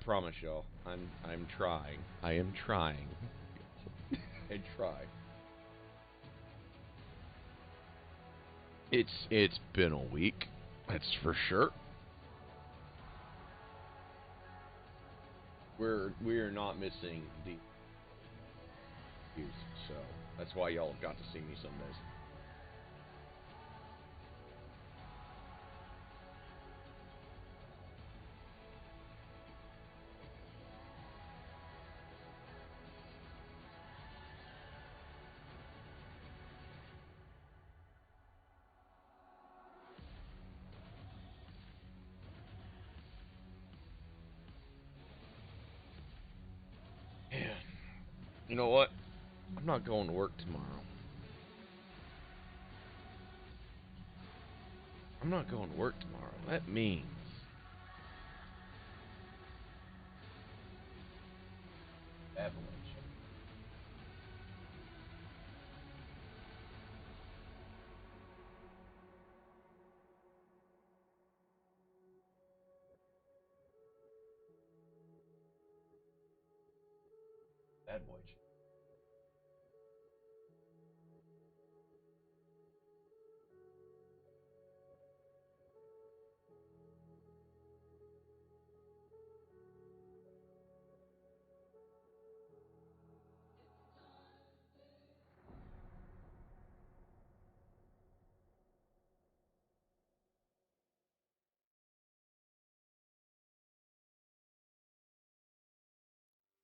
promise y'all, I'm trying. I am trying. I try. It's been a week. That's for sure. We are not missing the views, so that's why y'all got to see me some days. Man, you know what? I'm not going to work tomorrow. I'm not going to work tomorrow. That means avalanche. Bad boy.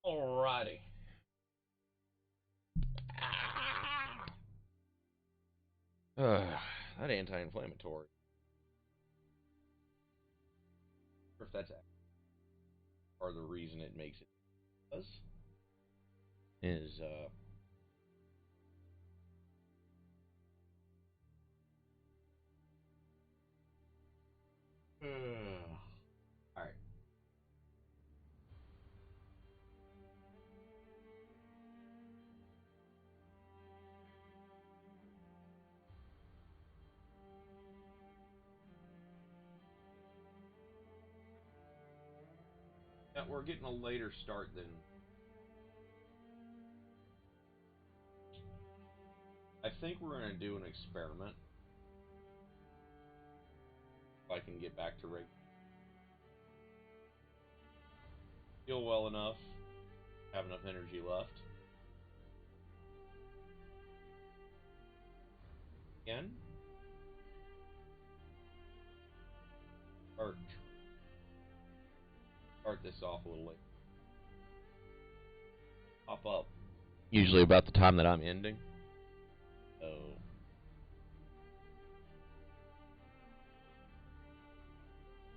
Alrighty. That anti-inflammatory. Or if that's part of the reason it makes it does is all right. Yeah, we're getting a later start than I think we're gonna do an experiment. If I can get back to regular, feel well enough, have enough energy left. Again, start start this off a little late. Pop up. Usually about the time that I'm ending. So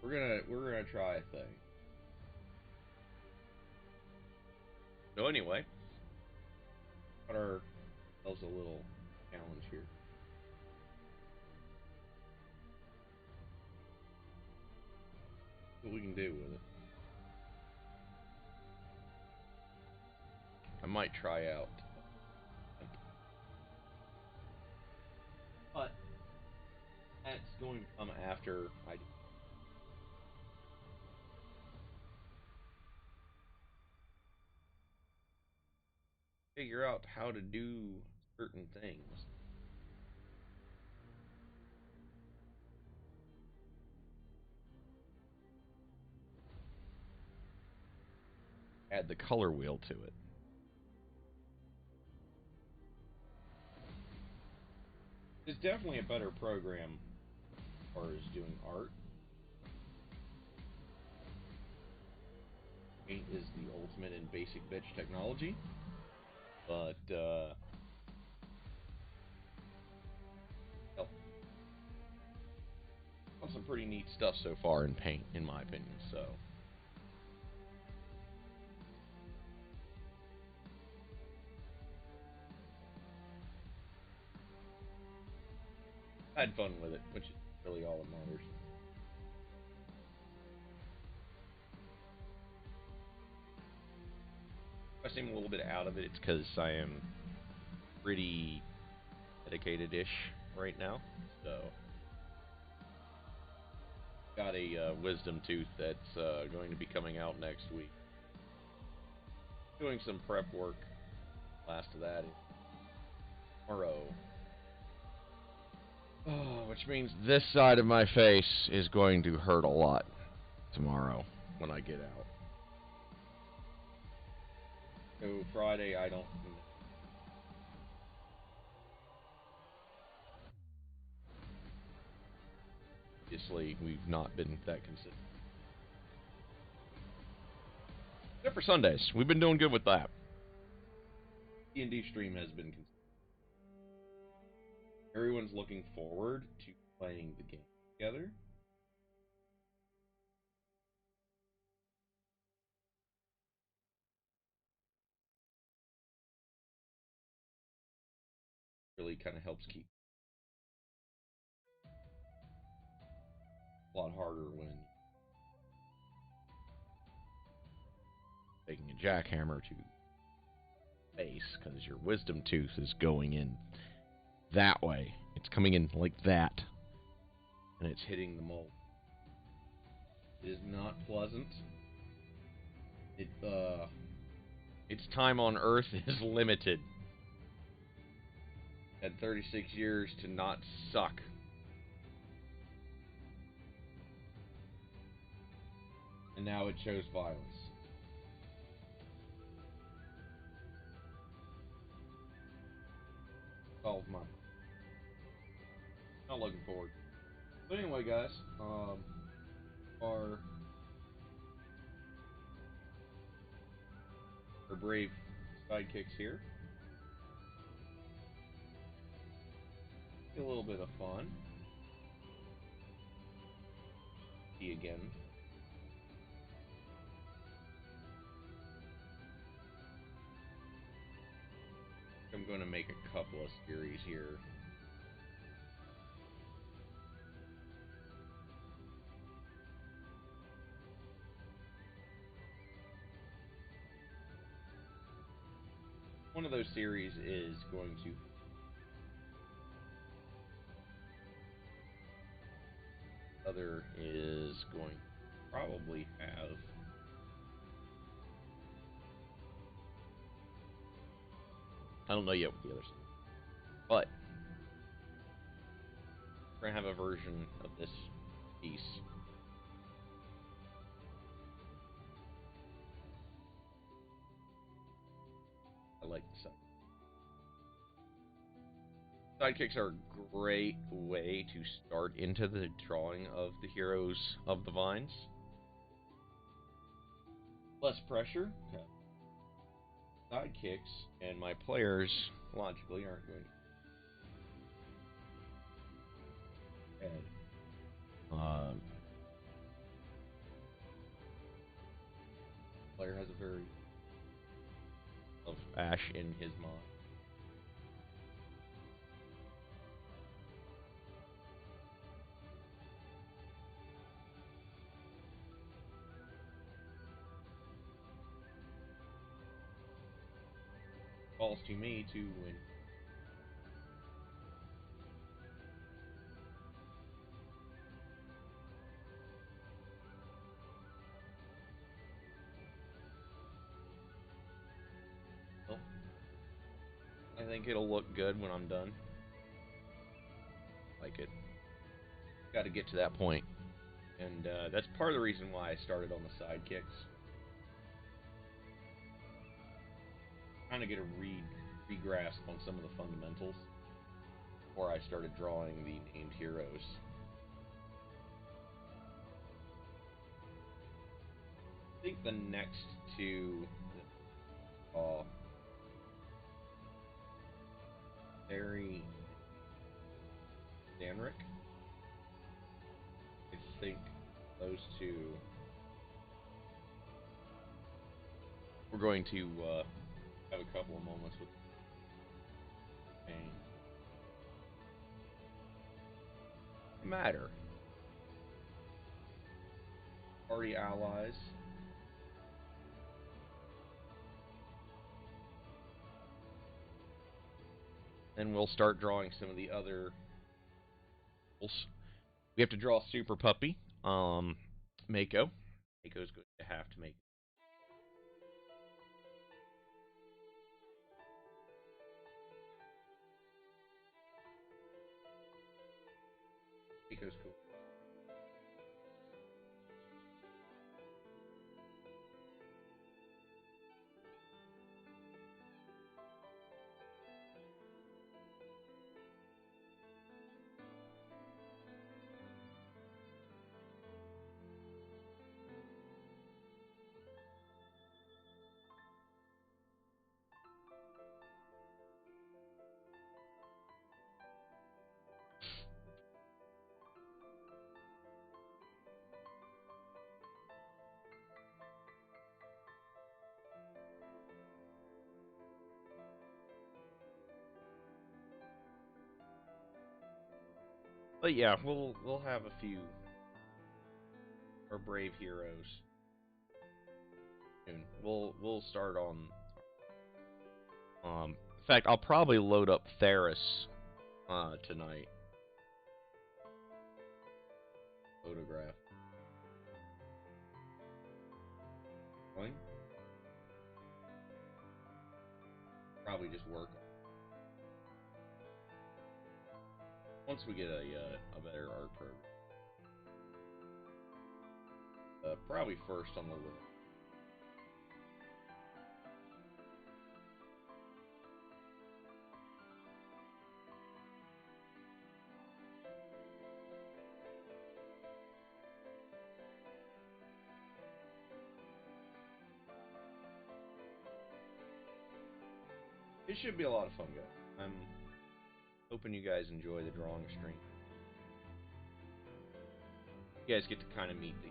we're gonna try a thing. So anyway, got ourselves a little challenge here. What we can do with it. I might try out. But that's going to come after I figure out how to do certain things. Add the color wheel to it. It's definitely a better program as far as doing art. Paint is the ultimate in basic bitch technology, but well, some pretty neat stuff so far in Paint, in my opinion. So I had fun with it, which is really all that matters. If I seem a little bit out of it, it's because I am pretty dedicated-ish right now. So got a wisdom tooth that's going to be coming out next week. Doing some prep work. Last of that is tomorrow. Oh, which means this side of my face is going to hurt a lot tomorrow when I get out. So Friday, I don't. Obviously, we've not been that consistent. Except for Sundays, we've been doing good with that. D&D stream has been consistent. Everyone's looking forward to playing the game together. Really kind of helps keep a lot harder when taking a jackhammer to face because your wisdom tooth is going in that way. It's coming in like that, and it's hitting the mold. It is not pleasant. Its time on Earth is limited. Had 36 years to not suck. And now it shows violence. 12 months. Not looking forward. But anyway, guys, our brave sidekicks here. A little bit of fun. See again. I'm going to make a couple of series here. One of those series is going to other is going to probably have I don't know yet what the others, but we're gonna have a version of this piece. I like the sidekicks are a great way to start into the drawing of the heroes of the vines. Less pressure. Okay. Sidekicks and my players logically aren't going to add. Player has a very of Ash in his mind. Falls to me to win. Well, I think it'll look good when I'm done. Like it. Got to get to that point. And that's part of the reason why I started on the sidekicks. Trying to get a re-grasp on some of the fundamentals before I started drawing the named heroes. I think the next two Barry Danrick. I think those two we're going to have a couple of moments with pain. Matter. Party allies. Then we'll start drawing some of the other. We have to draw Super Puppy. Mako. Mako's going to have to make. Mako's cool. But yeah, we'll have a few our brave heroes soon. We'll start on. In fact, I'll probably load up Theris tonight. Photograph. Going. Probably just work. Once we get a better art program. Probably first on the list. It should be a lot of fun, guys. I'm hoping you guys enjoy the drawing stream. You guys get to kind of meet the.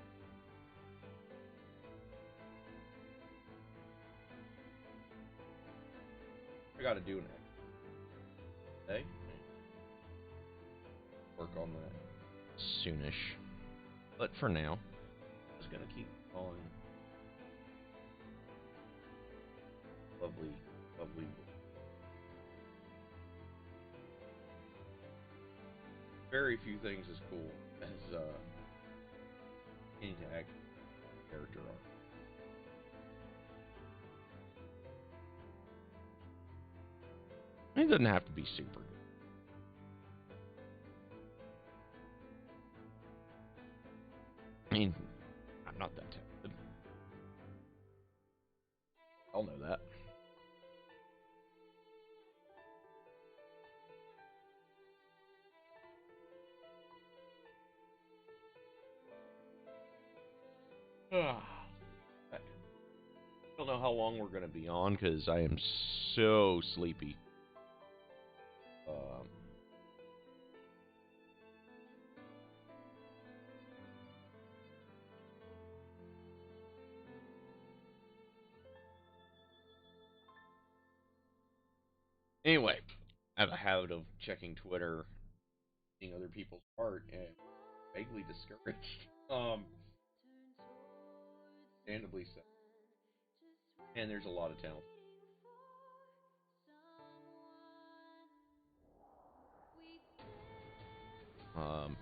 I gotta do an today. Work on that soonish. But for now, I'm just gonna keep drawing. Lovely, lovely. Very few things as cool as interact character art. It doesn't have to be super good. I mean, I'm not that talented. I'll know that. I don't know how long we're going to be on because I am so sleepy. Anyway, I have a habit of checking Twitter, seeing other people's art, and vaguely discouraged. Understandably so. And there's a lot of talent. Um,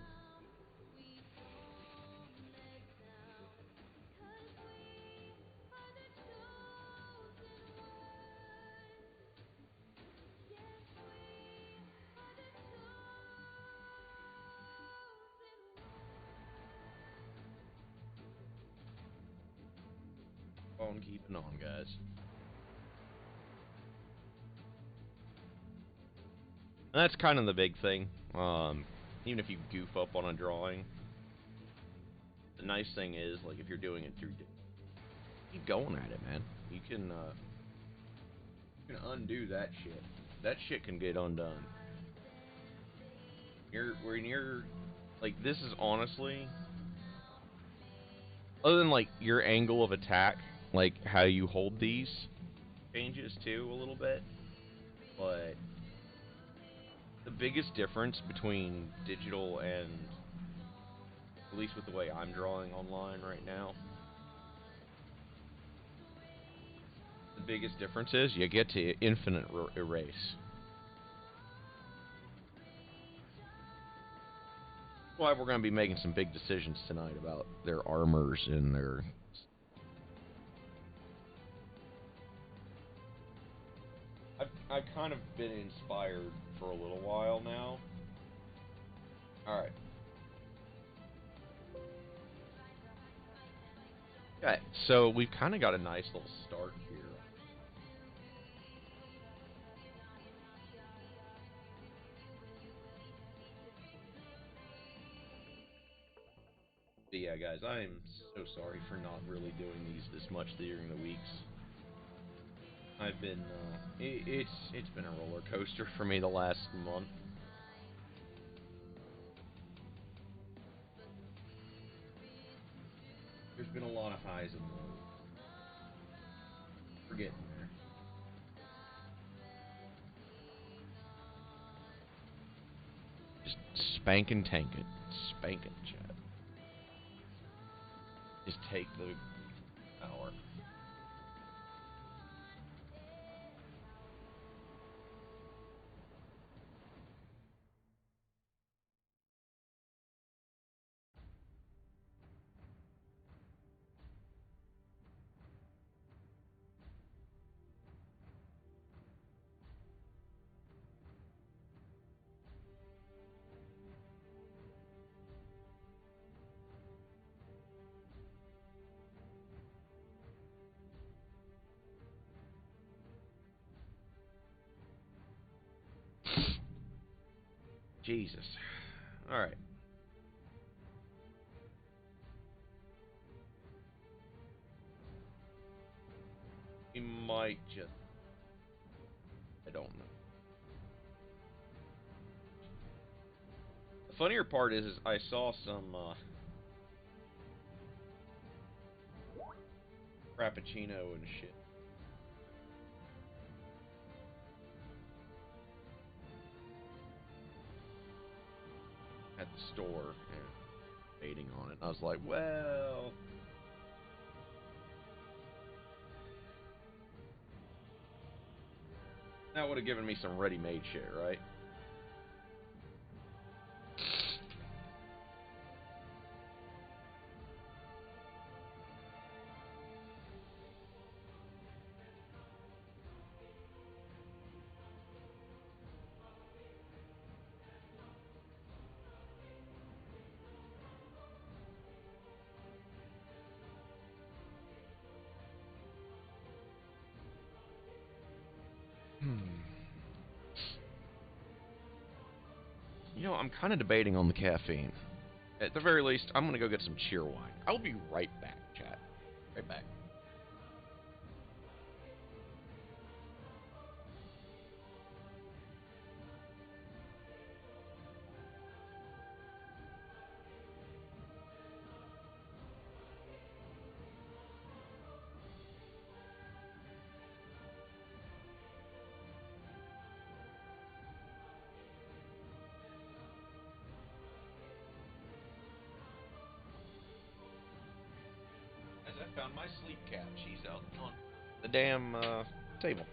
on keeping on, guys. And that's kind of the big thing. Even if you goof up on a drawing, the nice thing is, like, if you're doing it through, keep going at it, man. You can undo that shit. That shit can get undone. When you're like, this is honestly, other than like your angle of attack, like how you hold these changes too a little bit, but the biggest difference between digital and, at least with the way I'm drawing online right now, the biggest difference is you get to infinite erase. Why we're going to be making some big decisions tonight about their armors and their. I've kind of been inspired for a little while now. All right. Okay, so we've kind of got a nice little start here. But yeah, guys, I am so sorry for not really doing these this much during the weeks. I've been, it's been a roller coaster for me the last month. There's been a lot of highs and lows. We're getting there. Just spank and tank it. Spank it, chat. Just take the power. Jesus. Alright. We might just... I don't know. The funnier part is I saw some, Frappuccino and shit. At the store and waiting on it. I was like, well... That would have given me some ready-made shit, right? You know, I'm kind of debating on the caffeine. At the very least, I'm going to go get some cheer wine. I'll be right back, chat. Right back. As I found my sleep cap. She's out on the damn table.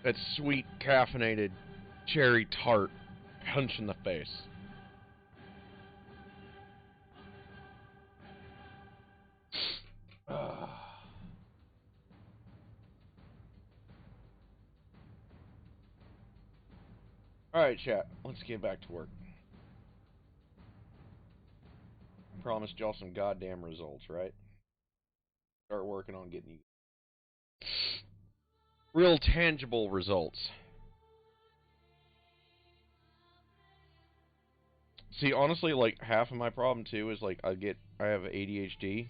That sweet caffeinated cherry tart punch in the face. Alright, chat. Let's get back to work. Promised y'all some goddamn results, right? Start working on getting you real tangible results. See, honestly, like, half of my problem, too, is, like, I have ADHD.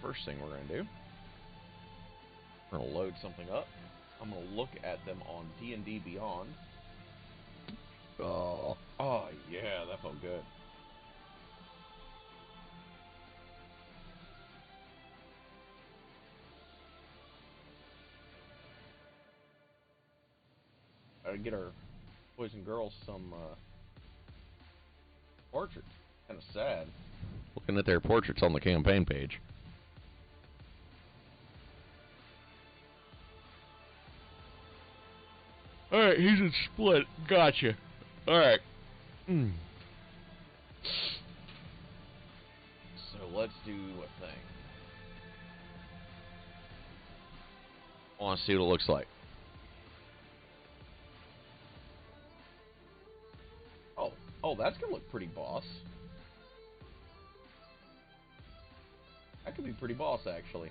first thing we're going to do. We're going to load something up. I'm going to look at them on D&D Beyond. Oh, yeah, that felt good. Gotta get our boys and girls some portraits. Kind of sad. Looking at their portraits on the campaign page. Alright, he's in split. Gotcha. Alright. So let's do a thing. I want to see what it looks like. Oh, that's gonna look pretty boss. That could be pretty boss, actually.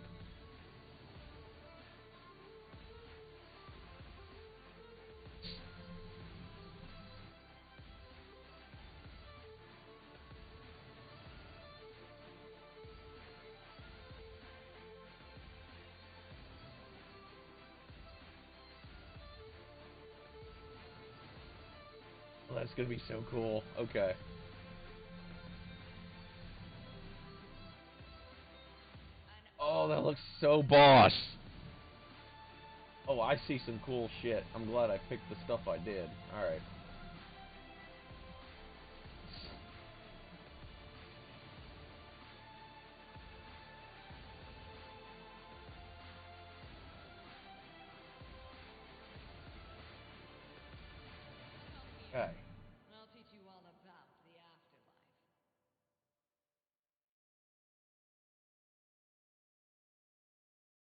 Oh, that's gonna be so cool. Okay. Oh, that looks so boss. Oh, I see some cool shit. I'm glad I picked the stuff I did. Alright. Okay. I'll teach you all about the afterlife.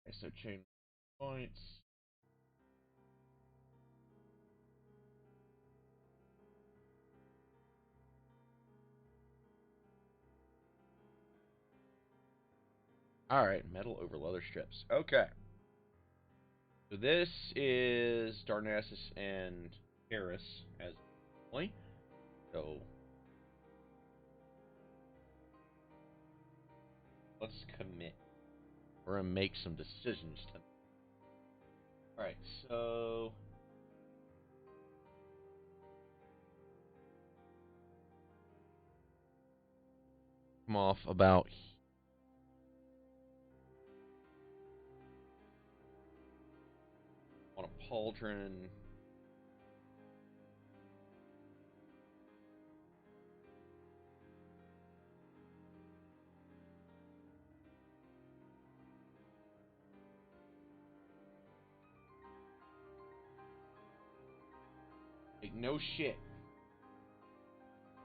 Okay, so chain points. Alright, metal over leather strips. Okay. So this is Darnassus and Harris as family. So let's commit. We're gonna make some decisions tonight. Alright, so come off about on a pauldron. Take no shit.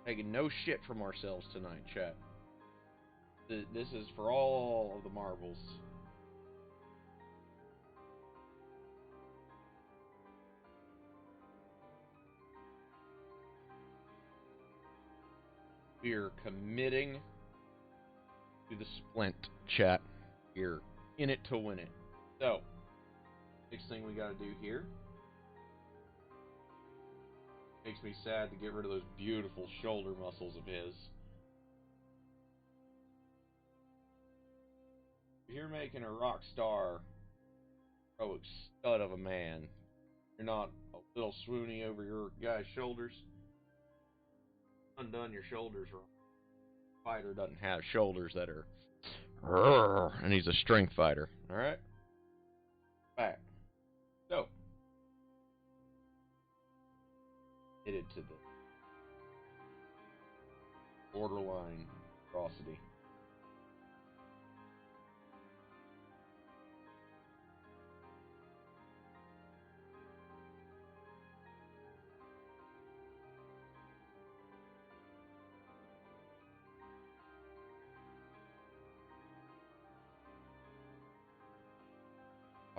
Taking no shit from ourselves tonight, chat. This is for all of the marbles. We're committing to the splint, chat. We're in it to win it. So, next thing we gotta do here. Makes me sad to get rid of those beautiful shoulder muscles of his. If you're making a rock star, heroic stud of a man, you're not a little swoony over your guy's shoulders. Undone your shoulders wrong. Fighter doesn't have shoulders that are, and he's a strength fighter. All right. Back. So, headed to the borderline atrocity.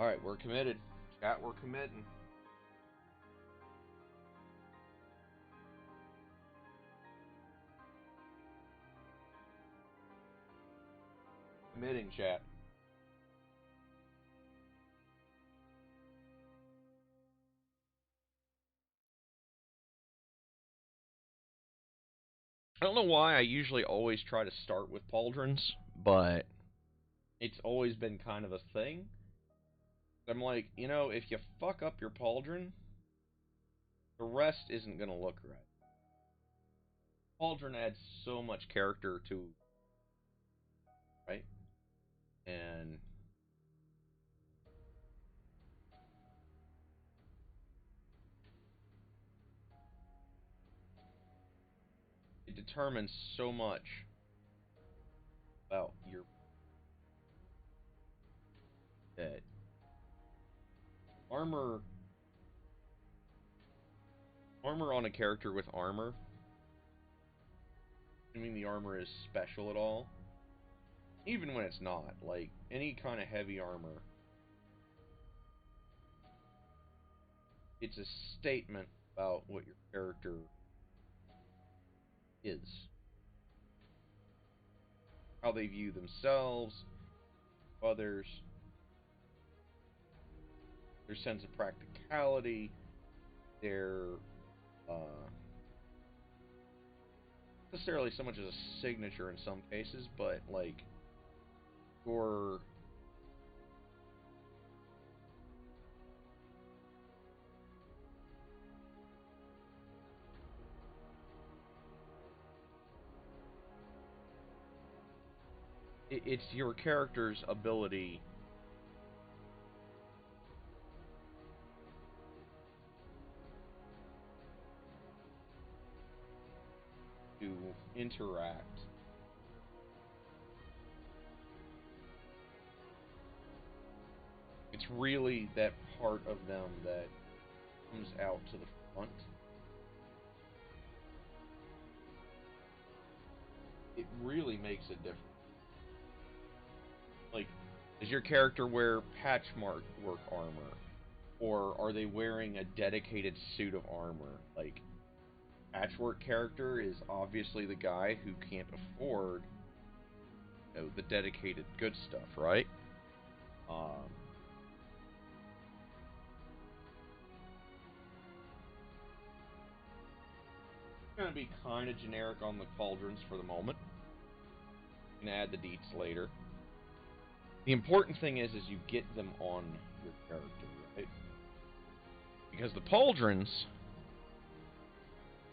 All right, we're committed. Chat, we're committing. Committing, chat. I don't know why I usually always try to start with pauldrons, but it's always been kind of a thing. I'm like, if you fuck up your pauldron, the rest isn't gonna look right. Pauldron adds so much character to, right? And it determines so much about your that armor on a character with armor, assuming the armor is special at all, even when it's not, like any kind of heavy armor, it's a statement about what your character is, how they view themselves, others, their sense of practicality, their necessarily so much as a signature in some cases, but like your it's your character's ability to interact. It's really that part of them that comes out to the front. It really makes a difference. Like, does your character wear patchwork armor? Or are they wearing a dedicated suit of armor? Like, patchwork character is obviously the guy who can't afford the dedicated good stuff, right? Going to be kind of generic on the pauldrons for the moment. Can add the deets later. The important thing is you get them on your character, right? Because the pauldrons,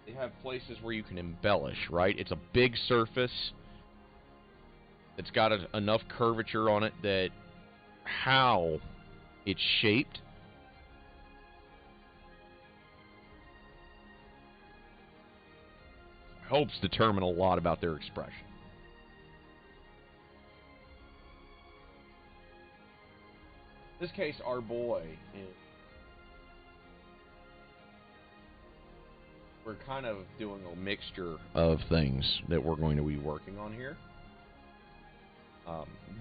they have places where you can embellish, right? It's a big surface that's got enough curvature on it that how it's shaped helps determine a lot about their expression. In this case, our boy is... We're kind of doing a mixture of things that we're going to be working on here.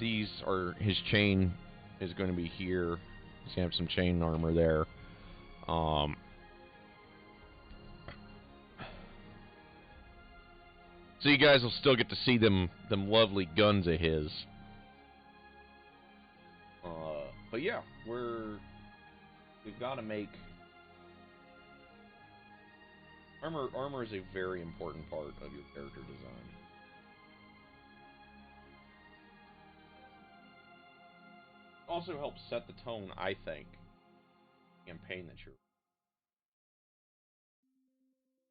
These are... His chain is going to be here. He's going to have some chain armor there. So you guys will still get to see them lovely guns of his. But yeah, we've got to make armor is a very important part of your character design. It also helps set the tone, I think, campaign that you're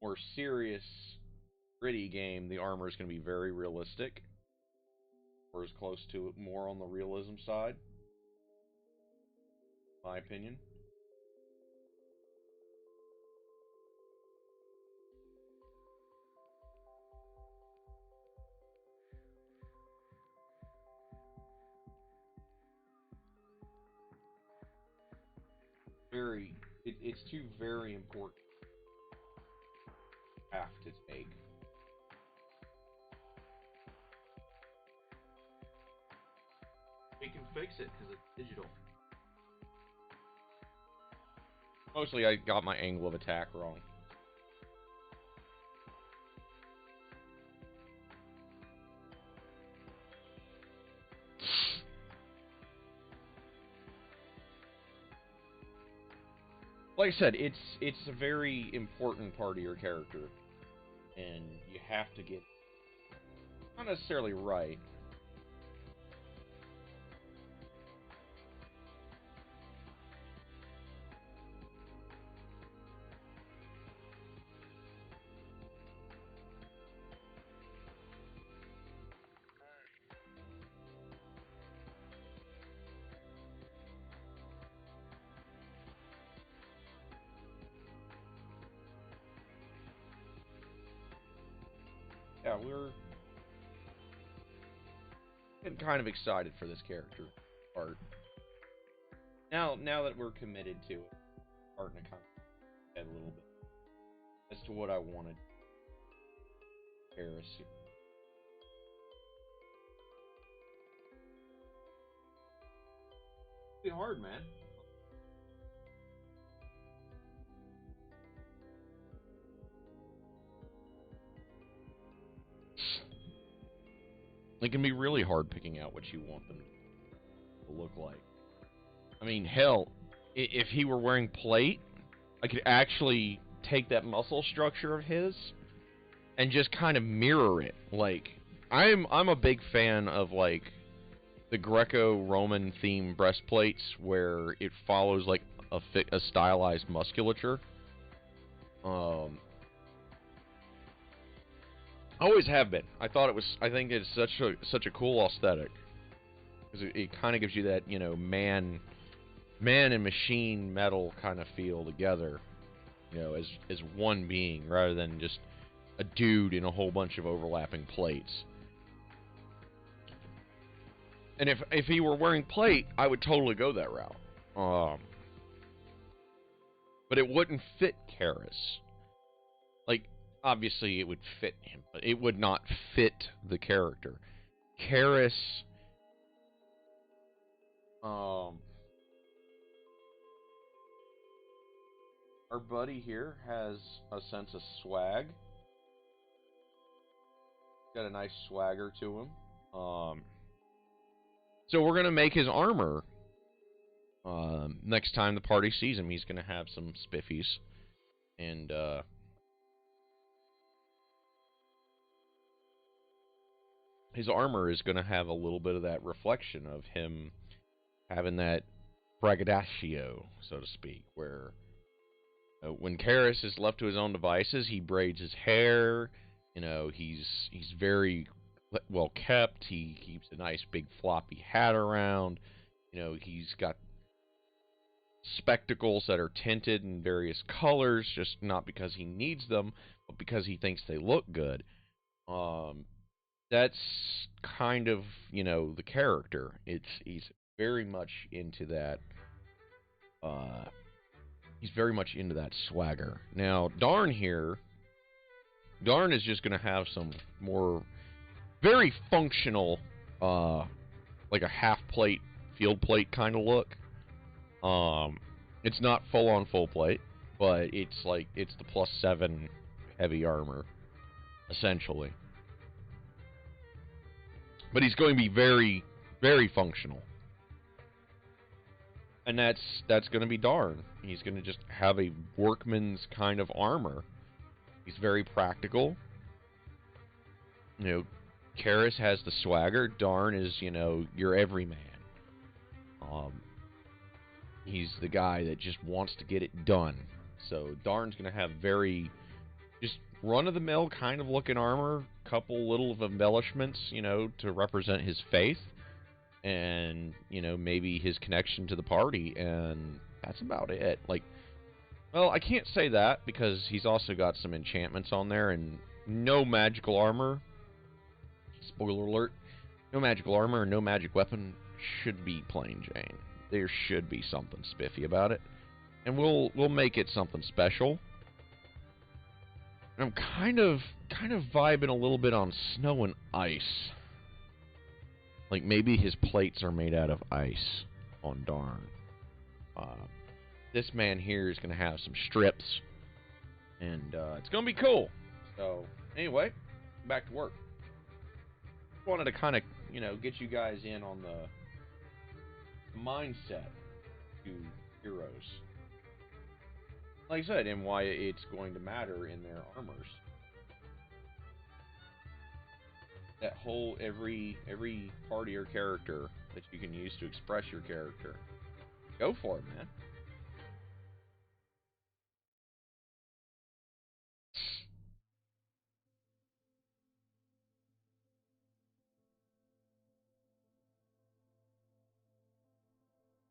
more serious, gritty game. The armor is going to be very realistic, or as close to it, more on the realism side, in my opinion. It's two very important paths to take. We can fix it because it's digital. Mostly I got my angle of attack wrong. Like I said, it's a very important part of your character, and you have to get not necessarily right, yeah, we're getting kind of excited for this character art. Now that we're committed to it, starting to kind of get a little bit as to what I wanted. Paris. Be hard, man. It can be really hard picking out what you want them to look like. I mean, hell, if he were wearing plate, I could actually take that muscle structure of his and just kind of mirror it. Like, I'm a big fan of, like, the Greco-Roman themed breastplates where it follows, like, a stylized musculature. Always have been. I think it's such a cool aesthetic. Because it kind of gives you that, you know, man and machine metal kind of feel together, you know, as one being rather than just a dude in a whole bunch of overlapping plates. And if he were wearing plate, I would totally go that route. But it wouldn't fit Karis. Like, obviously it would fit him, but it would not fit the character. Karis, our buddy here has a sense of swag. Got a nice swagger to him. So we're gonna make his armor. Next time the party sees him, he's gonna have some spiffies, and his armor is gonna have a little bit of that reflection of him having that braggadocio, so to speak, where when Karis is left to his own devices, he braids his hair. You know, he's very well kept. He keeps a nice big floppy hat around. You know, he's got spectacles that are tinted in various colors, just not because he needs them, but because he thinks they look good. That's kind of, you know, the character. He's very much into that. He's very much into that swagger. Now, Darn here, Darn is just going to have some more very functional, like a half plate, field plate kind of look. It's not full on full plate, but it's the +7 heavy armor, essentially. But he's going to be very, very functional. And that's going to be Darn. He's going to just have a workman's kind of armor. He's very practical. You know, Karis has the swagger. Darn is, you know, your everyman. He's the guy that just wants to get it done. So Darn's going to have very just run-of-the-mill kind of looking armor. Couple little embellishments, you know, to represent his faith. And, you know, maybe his connection to the party. And that's about it. Like, well, I can't say that because he's also got some enchantments on there and no magical armor. Spoiler alert. No magical armor and no magic weapon should be plain Jane. There should be something spiffy about it. And we'll make it something special. I'm kind of vibing a little bit on snow and ice. Like maybe his plates are made out of ice on Darn. This man here is going to have some strips. And it's going to be cool. So, anyway, back to work. Wanted to kind of, you know, get you guys in on the mindset to heroes. Like I said, and why it's going to matter in their armors. That whole, every party or character that you can use to express your character. Go for it, man.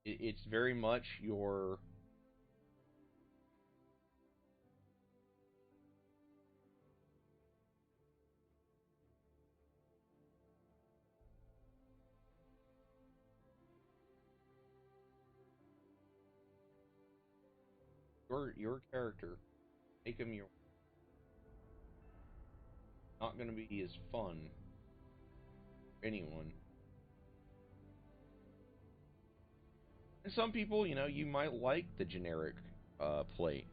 It's very much your... your character, make him your not going to be as fun for anyone. And some people, you know, you might like the generic plate,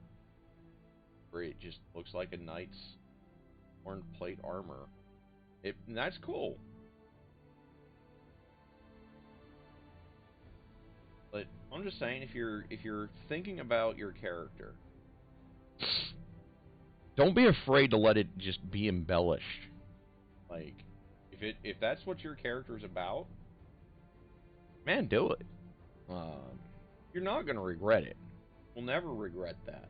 where it just looks like a knight's horn plate armor. And that's cool. But I'm just saying, if you're thinking about your character, don't be afraid to let it just be embellished. Like, if that's what your character's about, man, do it. You're not gonna regret it. You'll never regret that.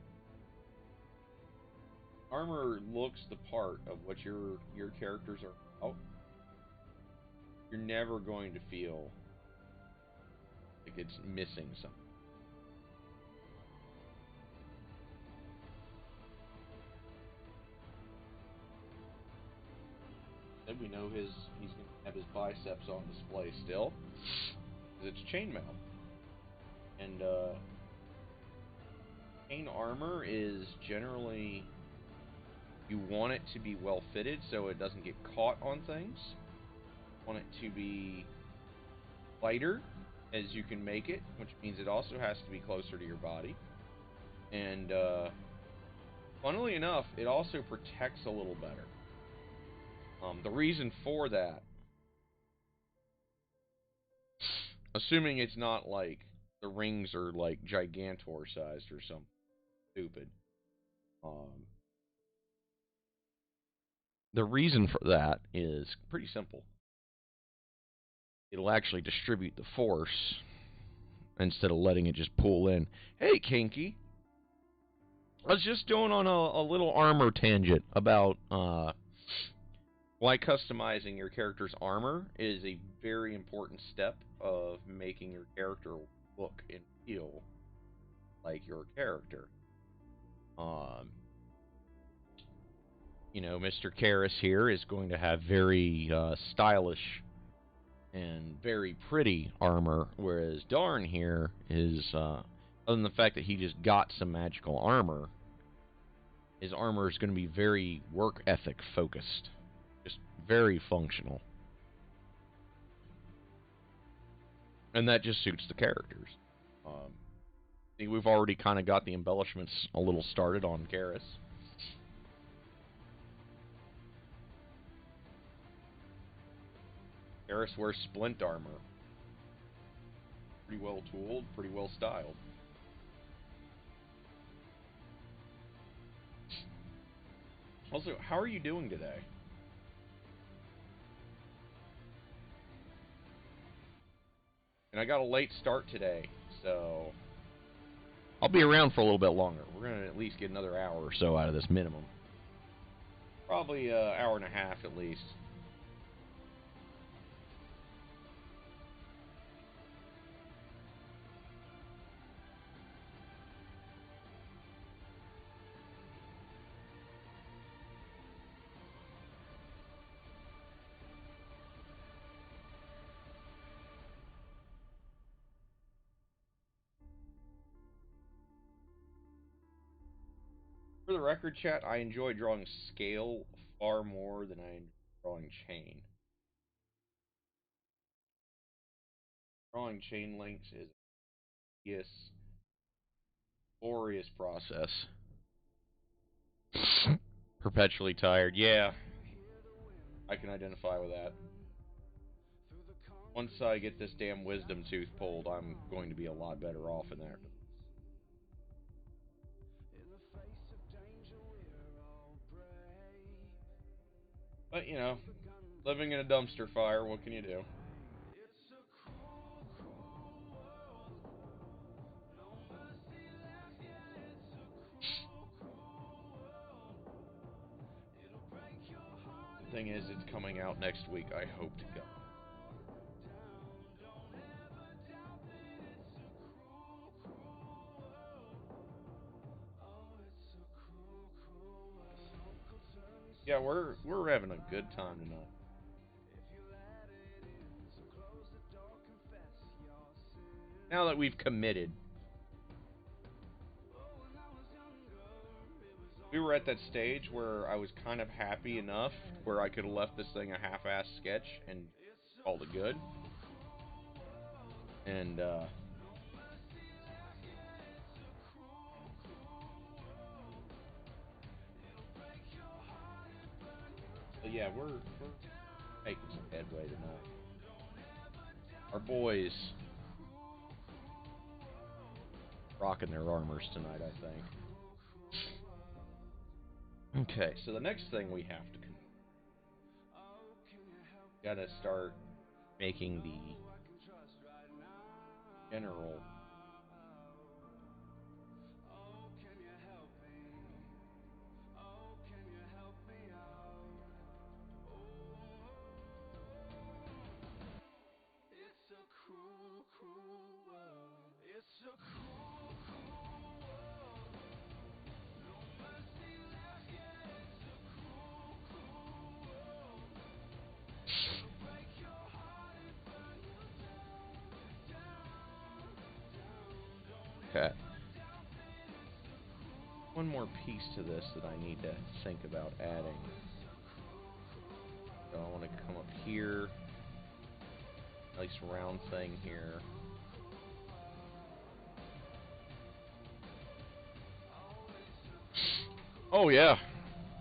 Armor looks the part of what your characters are about. You're never going to feel like it's missing something. Then we know he's gonna have his biceps on display still, because it's chainmail. And chain armor is generally, you want it to be well fitted so it doesn't get caught on things. You want it to be lighter as you can make it, which means it also has to be closer to your body. And funnily enough, it also protects a little better. The reason for that, assuming it's not like the rings are like Gigantor sized or something stupid, the reason for that is pretty simple. It'll actually distribute the force instead of letting it just pull in. Hey, Kinky. I was just doing on a little armor tangent about why customizing your character's armor is a very important step of making your character look and feel like your character. You know, Mr. Karras here is going to have very stylish and very pretty armor, whereas Darn here is, other than the fact that he just got some magical armor, his armor is going to be very work ethic focused. Just very functional. And that just suits the characters. See, we've already kind of got the embellishments a little started on Karras. Karras wears splint armor. Pretty well tooled, pretty well styled. Also, how are you doing today? And I got a late start today, so I'll be around for a little bit longer. We're going to at least get another hour or so out of this minimum. Probably an hour and a half at least. For the record, chat, I enjoy drawing scale far more than I enjoy drawing chain. Drawing chain links is a tedious, laborious process. Perpetually tired. Yeah, I can identify with that. Once I get this damn wisdom tooth pulled, I'm going to be a lot better off in there. But, you know, living in a dumpster fire, what can you do? The thing is, it's coming out next week, I hope to God. Yeah, we're having a good time tonight. Now that we've committed. we were at that stage where I was kind of happy enough where I could have left this thing a half-ass sketch and called it good. And but yeah, we're making some headway tonight. Our boys rocking their armors tonight, I think. Okay, so the next thing we have to gotta start making the general okay. One more piece to this that I need to think about adding. So I want to come up here. Nice round thing here. Oh yeah.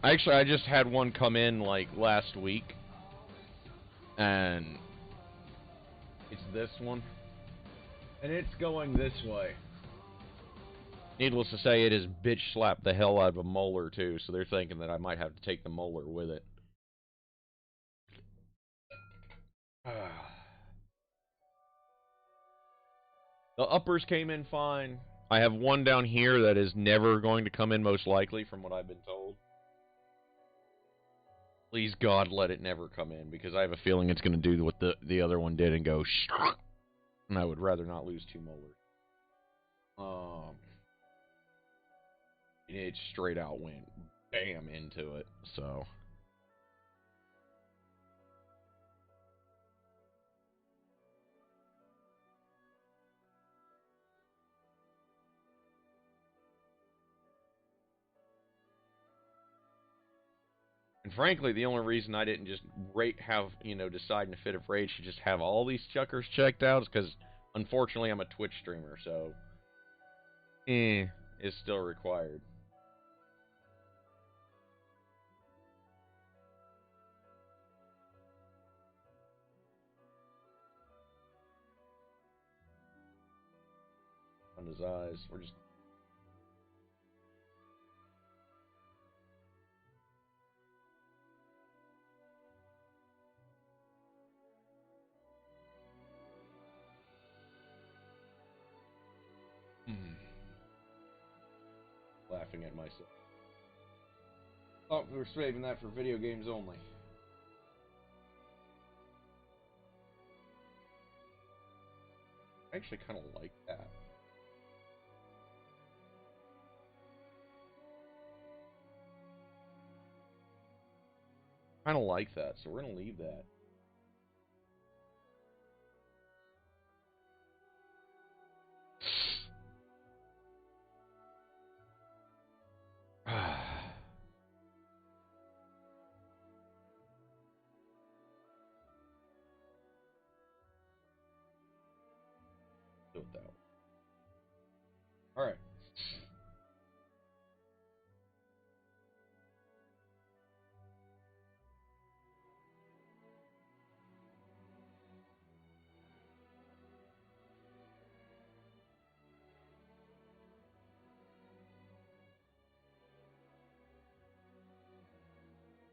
Actually, I just had one come in like last week. And it's this one. And it's going this way. Needless to say, it has bitch slapped the hell out of a molar too, so they're thinking that I might have to take the molar with it. The uppers came in fine. I have one down here that is never going to come in, most likely, from what I've been told. Please God, let it never come in, because I have a feeling it's going to do what the other one did and go shh. And I would rather not lose 2 molars. It straight out went bam into it, so. And frankly, the only reason I didn't just decide in a fit of rage to just have all these chuckers checked out is because, unfortunately, I'm a Twitch streamer, so is still required. On his eyes, we're just. Laughing at myself. Thought we were saving that for video games only. I actually kind of like that. Kind of like that, so we're gonna leave that. Do it that way. All right.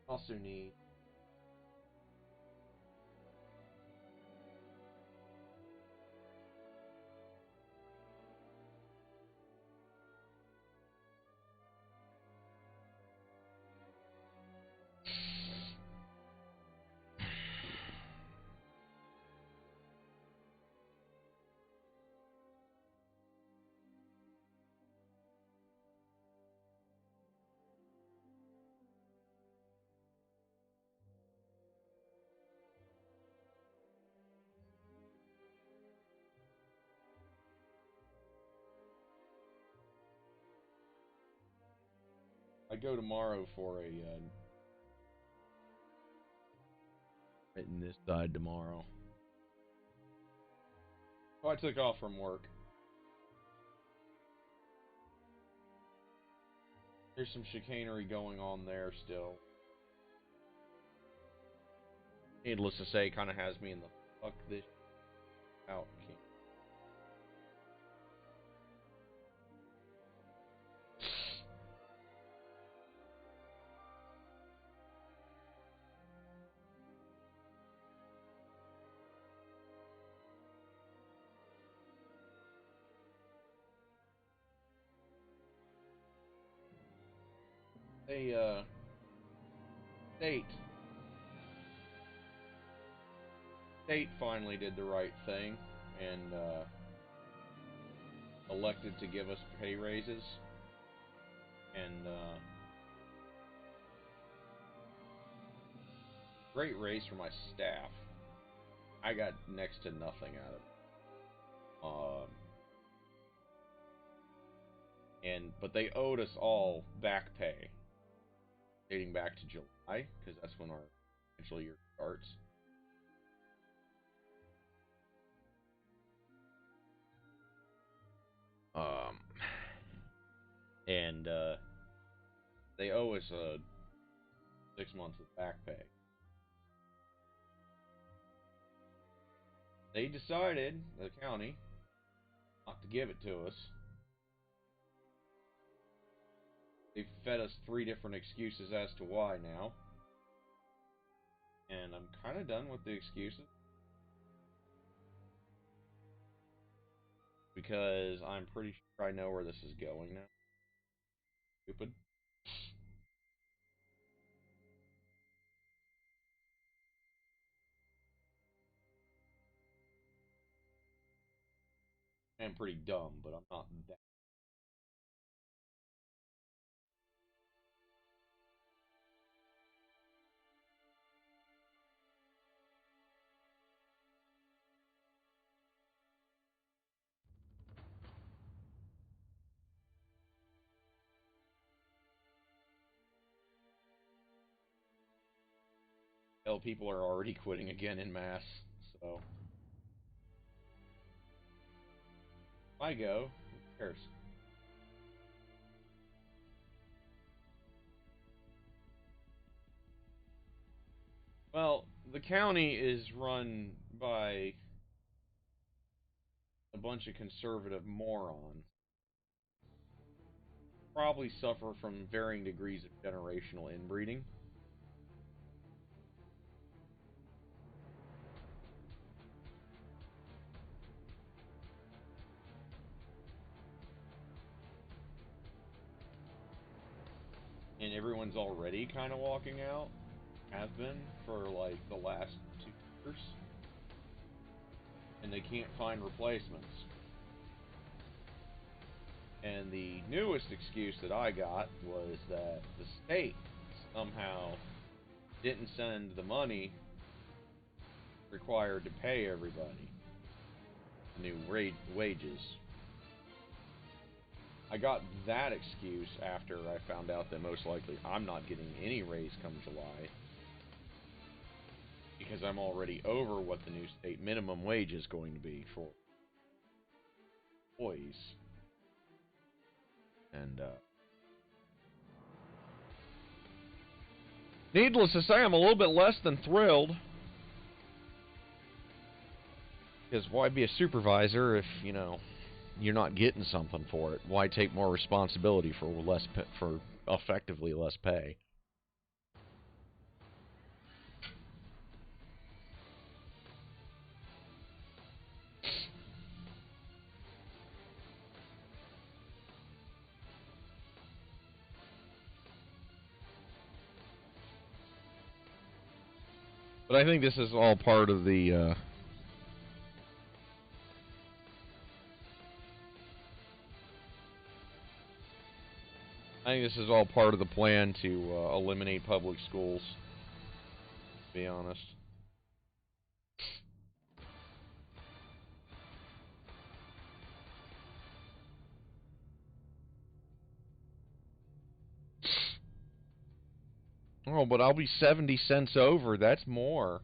Also need I go tomorrow for a hitting this side tomorrow. So I took off from work. There's some chicanery going on there still. Needless to say, kind of has me in the fuck this out king. State finally did the right thing and elected to give us pay raises, and great raise for my staff. I got next to nothing out of it. But they owed us all back pay dating back to July, because that's when our financial year starts. And they owe us 6 months of back pay. They decided, the county, not to give it to us. They've fed us 3 different excuses as to why now. And I'm kind of done with the excuses. Because I'm pretty sure I know where this is going now. Stupid. I'm pretty dumb, but I'm not that. Hell, people are already quitting again en masse, so. If I go, who cares? Well, the county is run by a bunch of conservative morons. Probably suffer from varying degrees of generational inbreeding. And everyone's already kind of walking out. Has been for like the last 2 years. And they can't find replacements. And the newest excuse that I got was that the state somehow didn't send the money required to pay everybody new wages. I got that excuse after I found out that most likely I'm not getting any raise come July, because I'm already over what the new state minimum wage is going to be for employees. And needless to say, I'm a little bit less than thrilled. Because why be a supervisor if, you know, you're not getting something for it? Why take more responsibility for for effectively less pay? But I think this is all part of the I think this is all part of the plan to eliminate public schools, to be honest. Oh, but I'll be 70 cents over. That's more.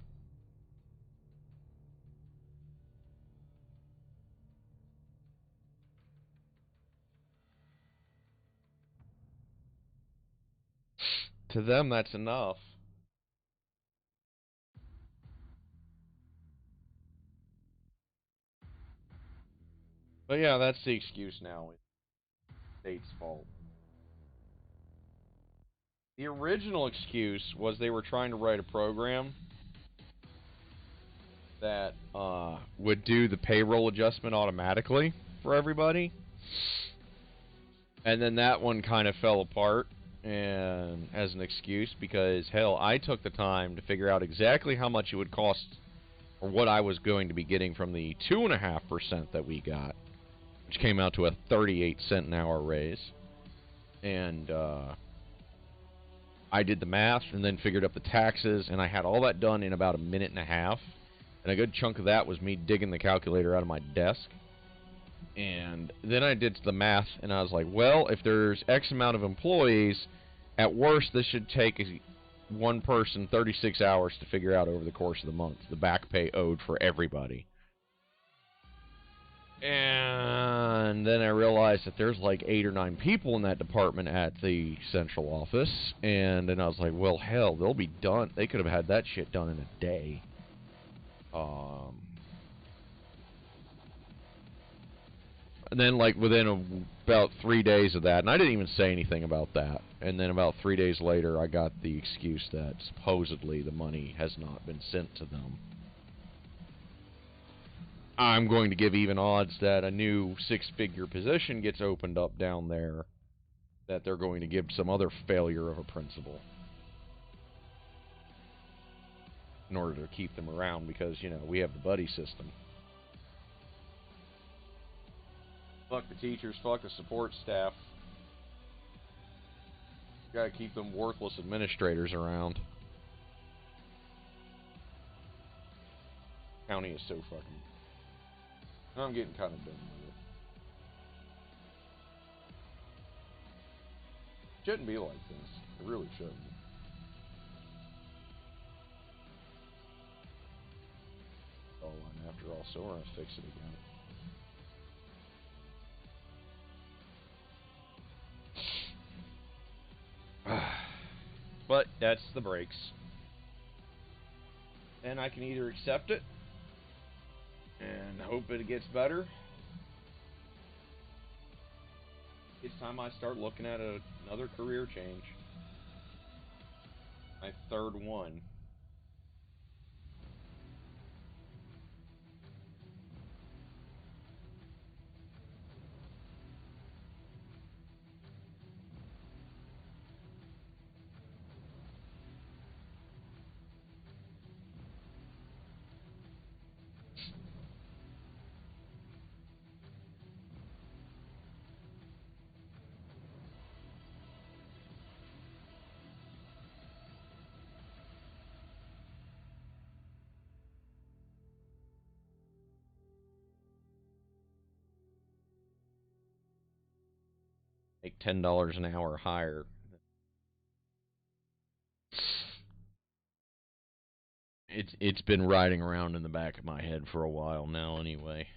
To them, that's enough. But yeah, that's the excuse now. It's the state's fault. The original excuse was they were trying to write a program that would do the payroll adjustment automatically for everybody. And then that one kind of fell apart and as an excuse because hell, I took the time to figure out exactly how much it would cost or what I was going to be getting from the 2.5% that we got, which came out to a 38-cent an hour raise. And I did the math and then figured up the taxes, and I had all that done in about a minute and a half. And a good chunk of that was me digging the calculator out of my desk. And then I did the math, and I was like, well, if there's X amount of employees, at worst, this should take one person 36 hours to figure out over the course of the month, the back pay owed for everybody. And then I realized that there's like 8 or 9 people in that department at the central office. And then I was like, well, hell, they'll be done. They could have had that shit done in a day. And then, like, within about 3 days of that, and I didn't even say anything about that. And then about 3 days later, I got the excuse that supposedly the money has not been sent to them. I'm going to give even odds that a new 6-figure position gets opened up down there, that they're going to give some other failure of a principal in order to keep them around because, you know, we have the buddy system. Fuck the teachers, fuck the support staff. Gotta keep them worthless administrators around. County is so fucking... I'm getting kind of done with it. Shouldn't be like this. It really shouldn't. Oh, and after all, so we're gonna fix it again. But that's the breaks. And I can either accept it and hope it gets better. It's time I start looking at another career change. My third one. Make $10 an hour higher. It's been riding around in the back of my head for a while now anyway.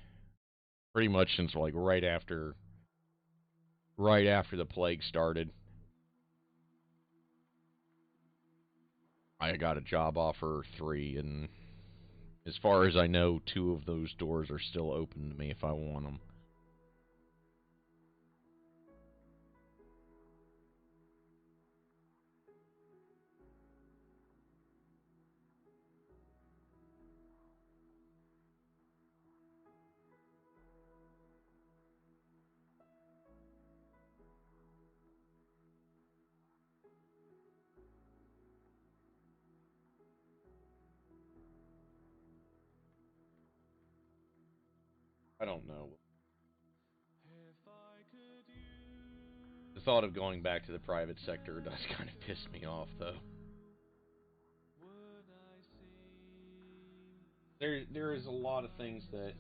Pretty much since like right after the plague started. I got a job offer 3, and as far as I know, 2 of those doors are still open to me if I want them. I don't know. The thought of going back to the private sector does kind of piss me off, though. There is a lot of things that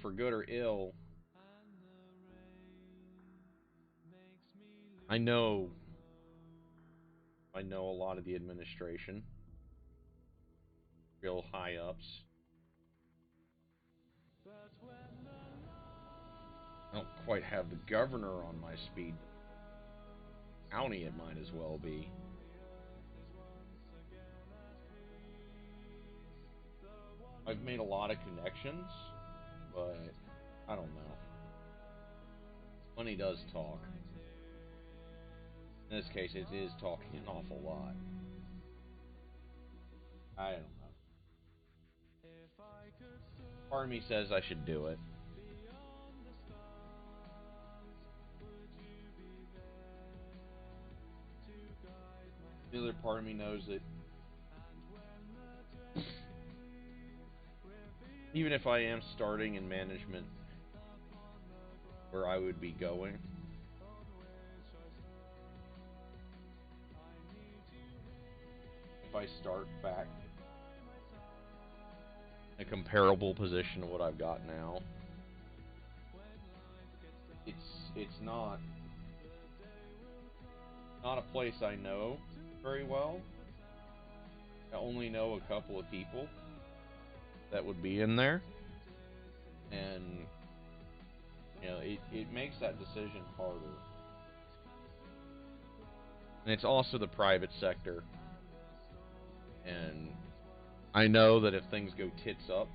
for good or ill, I know a lot of the administration, real high ups. I don't quite have the governor on my speed. County it might as well be. I've made a lot of connections, but I don't know. Money does talk. In this case, it is talking an awful lot. I don't know. Part of me says I should do it. The other part of me knows that even if I am starting in management where I would be going, if I start back in a comparable position to what I've got now, it's not a place I know very well. I only know a couple of people that would be in there, and you know, it makes that decision harder. And it's also the private sector, and I know that if things go tits up,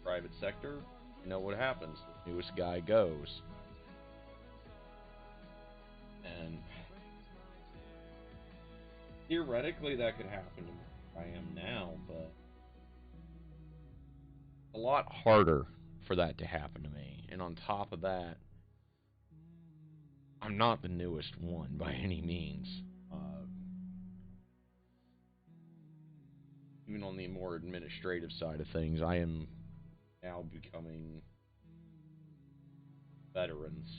private sector, you know what happens. The newest guy goes. And theoretically that could happen to me where I am now, but a lot harder for that to happen to me. And on top of that, I'm not the newest one by any means. Even on the more administrative side of things, I am now becoming veterans.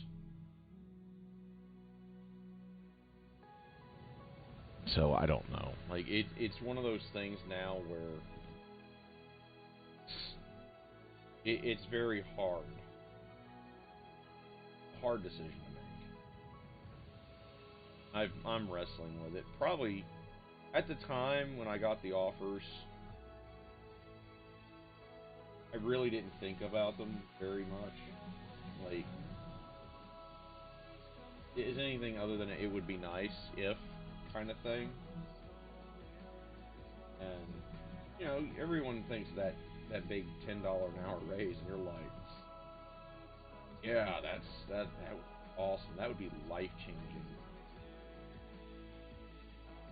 So I don't know. Like it's one of those things now where it's very hard. Hard decision to make. I'm wrestling with it. Probably at the time when I got the offers, I really didn't think about them very much. Like, is anything other than it would be nice if kind of thing. And you know, everyone thinks that big $10 an hour raise, and you're like, yeah, that would be awesome. That would be life changing.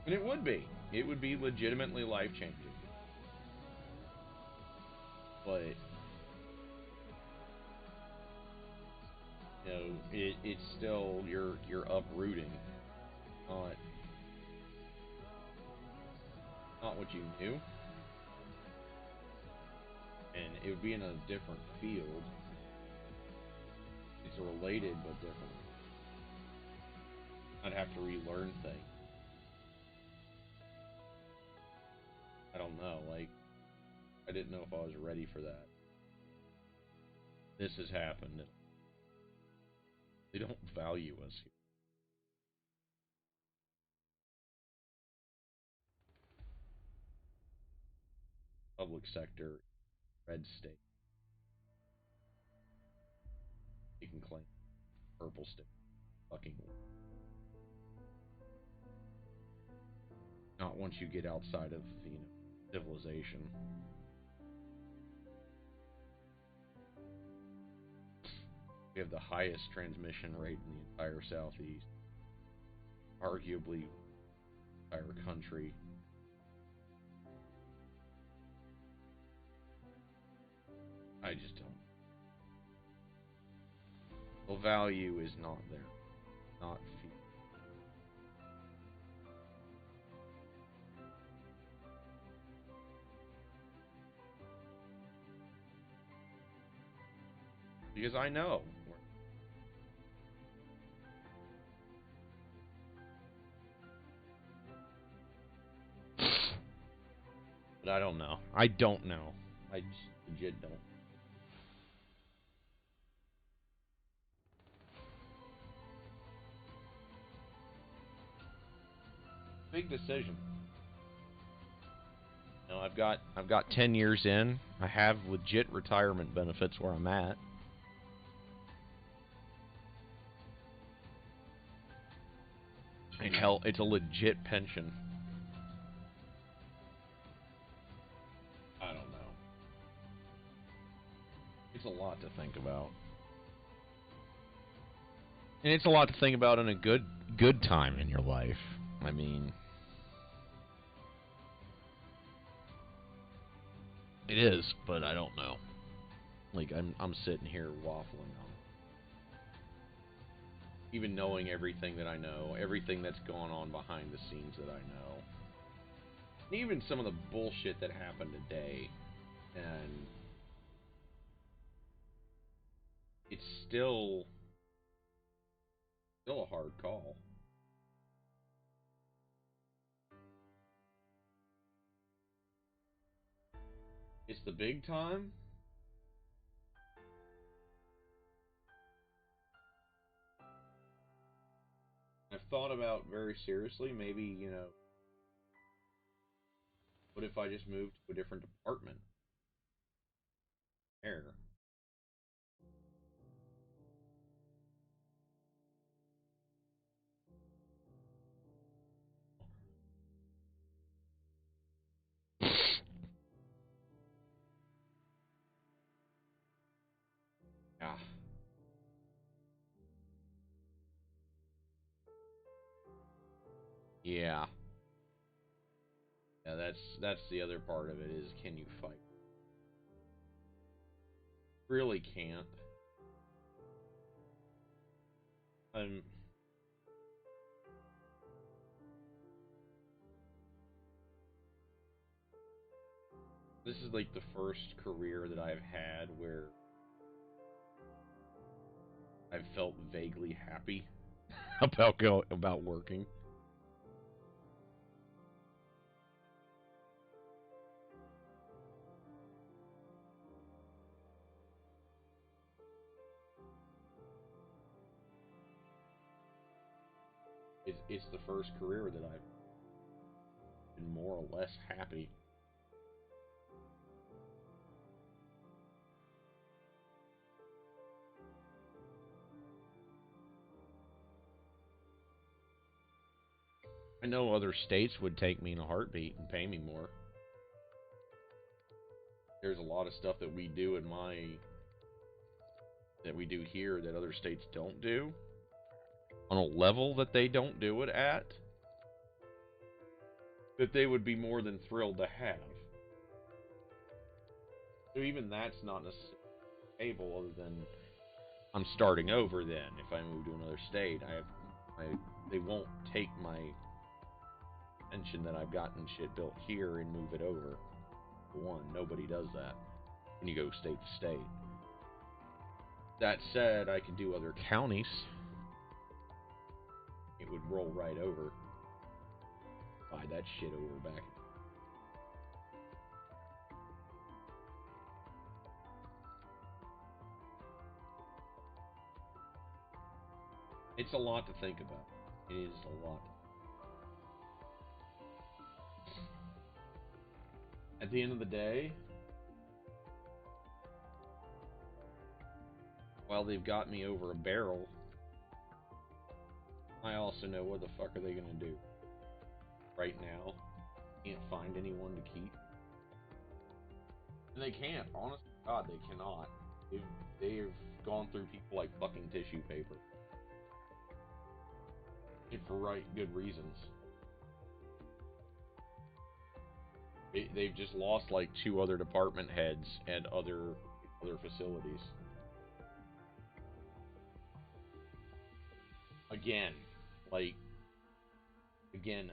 And it would be. It would be legitimately life changing. But you know, it's still you're uprooting, not what you knew, and it would be in a different field. It's related but different. I'd have to relearn things. I don't know, like, I didn't know if I was ready for that. This has happened. They don't value us here. Public sector, red state. You can claim purple state. Fucking not once you get outside of, you know, civilization. We have the highest transmission rate in the entire Southeast. Arguably, entire country. I just don't. The value is not there. Not feasible. Because I know. But I don't know. I don't know. I just legit don't. Big decision. You know, I've got 10 years in. I have legit retirement benefits where I'm at. And hell, it's a legit pension. I don't know. It's a lot to think about. And it's a lot to think about in a good time in your life. I mean, it is, but I don't know. Like I'm sitting here waffling on it. Even knowing everything that I know, everything that's gone on behind the scenes that I know. And even some of the bullshit that happened today, and it's still a hard call. It's the big time. I've thought about very seriously, maybe, you know, what if I just moved to a different department? There. Yeah. Yeah. Yeah, that's the other part of it is, can you fight? Really can't. Um this is like the first career that I've had where I've felt vaguely happy about working. It's the first career that I've been more or less happy. I know other states would take me in a heartbeat and pay me more. There's a lot of stuff that we do that we do here that other states don't do on a level that they don't do it at, that they would be more than thrilled to have. So even that's not necessarily able, other than I'm starting over. Then if I move to another state, they won't take my pension that I've gotten shit built here and move it over. For one, nobody does that when you go state to state. That said, I could do other counties. It would roll right over. Buy that shit over back. It's a lot to think about. It is a lot. At the end of the day, while they've got me over a barrel, I also know what the fuck are they gonna do. Right now, can't find anyone to keep. And they can't. Honest to God, they cannot. They've gone through people like fucking tissue paper. And for right good reasons. They've just lost like 2 other department heads and other facilities. Again. Like, again.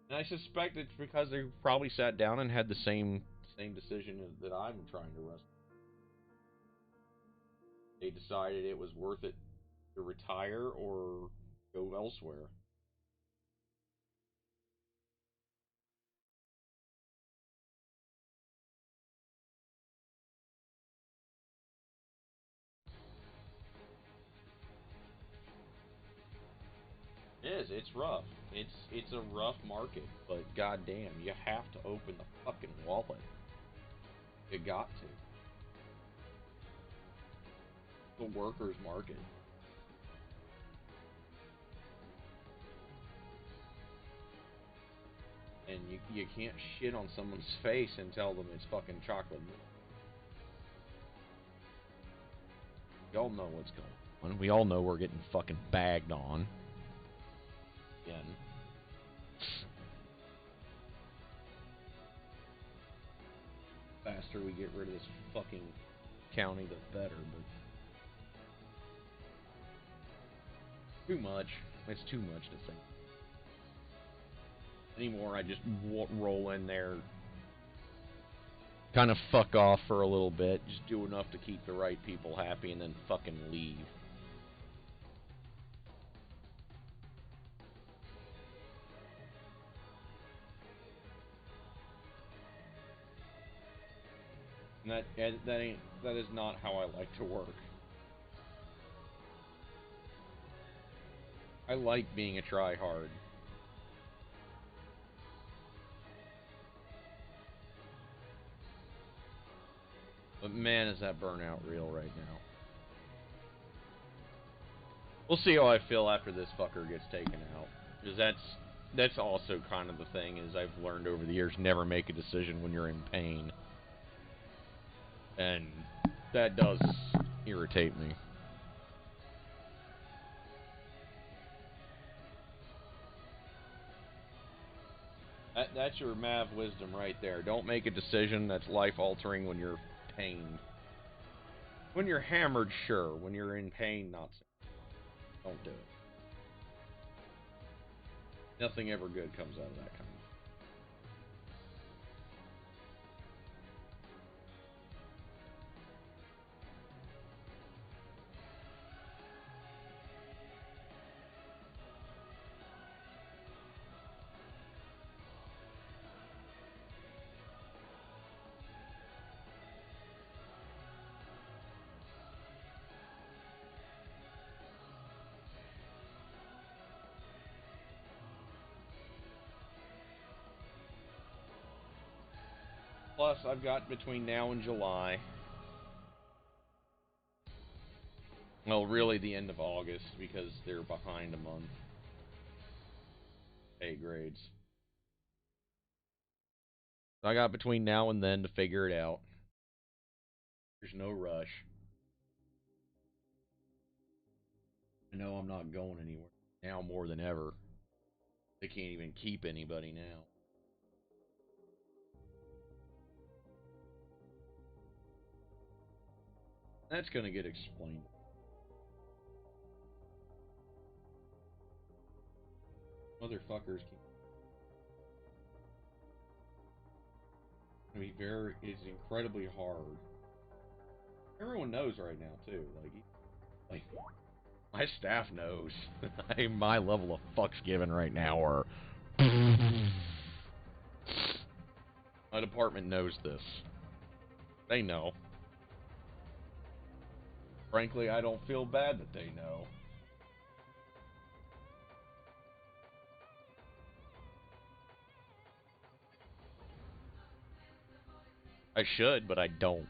And I suspect it's because they probably sat down and had the same decision that I'm trying to wrestle. They decided it was worth it to retire or go elsewhere. It is. is. It's rough. It's a rough market, but goddamn, you have to open the fucking wallet. You got to. The workers' market. And you can't shit on someone's face and tell them it's fucking chocolate milk. We all know what's going on. We all know we're getting fucking bagged on. Again. The faster we get rid of this fucking county, the better, but... Too much. It's too much to think. Anymore, I just roll in there, kind of fuck off for a little bit, just do enough to keep the right people happy, and then fucking leave. And that is not how I like to work. I like being a tryhard. But man, is that burnout real right now. We'll see how I feel after this fucker gets taken out. Because that's also kind of the thing, is I've learned over the years, never make a decision when you're in pain. And that does irritate me. That's your Mav wisdom right there. Don't make a decision that's life-altering when you're pained. When you're hammered, sure. When you're in pain, not so. Don't do it. Nothing ever good comes out of that kind of. Plus, I've got between now and July. Well, really the end of August, because they're behind a month. Pay grades. So I got between now and then to figure it out. There's no rush. I know I'm not going anywhere. Now more than ever. They can't even keep anybody now. That's gonna get explained. Motherfuckers keep... I mean, it's incredibly hard. Everyone knows right now, too. Like my staff knows. My level of fucks given right now are... My department knows this. They know. Frankly, I don't feel bad that they know. I should, but I don't.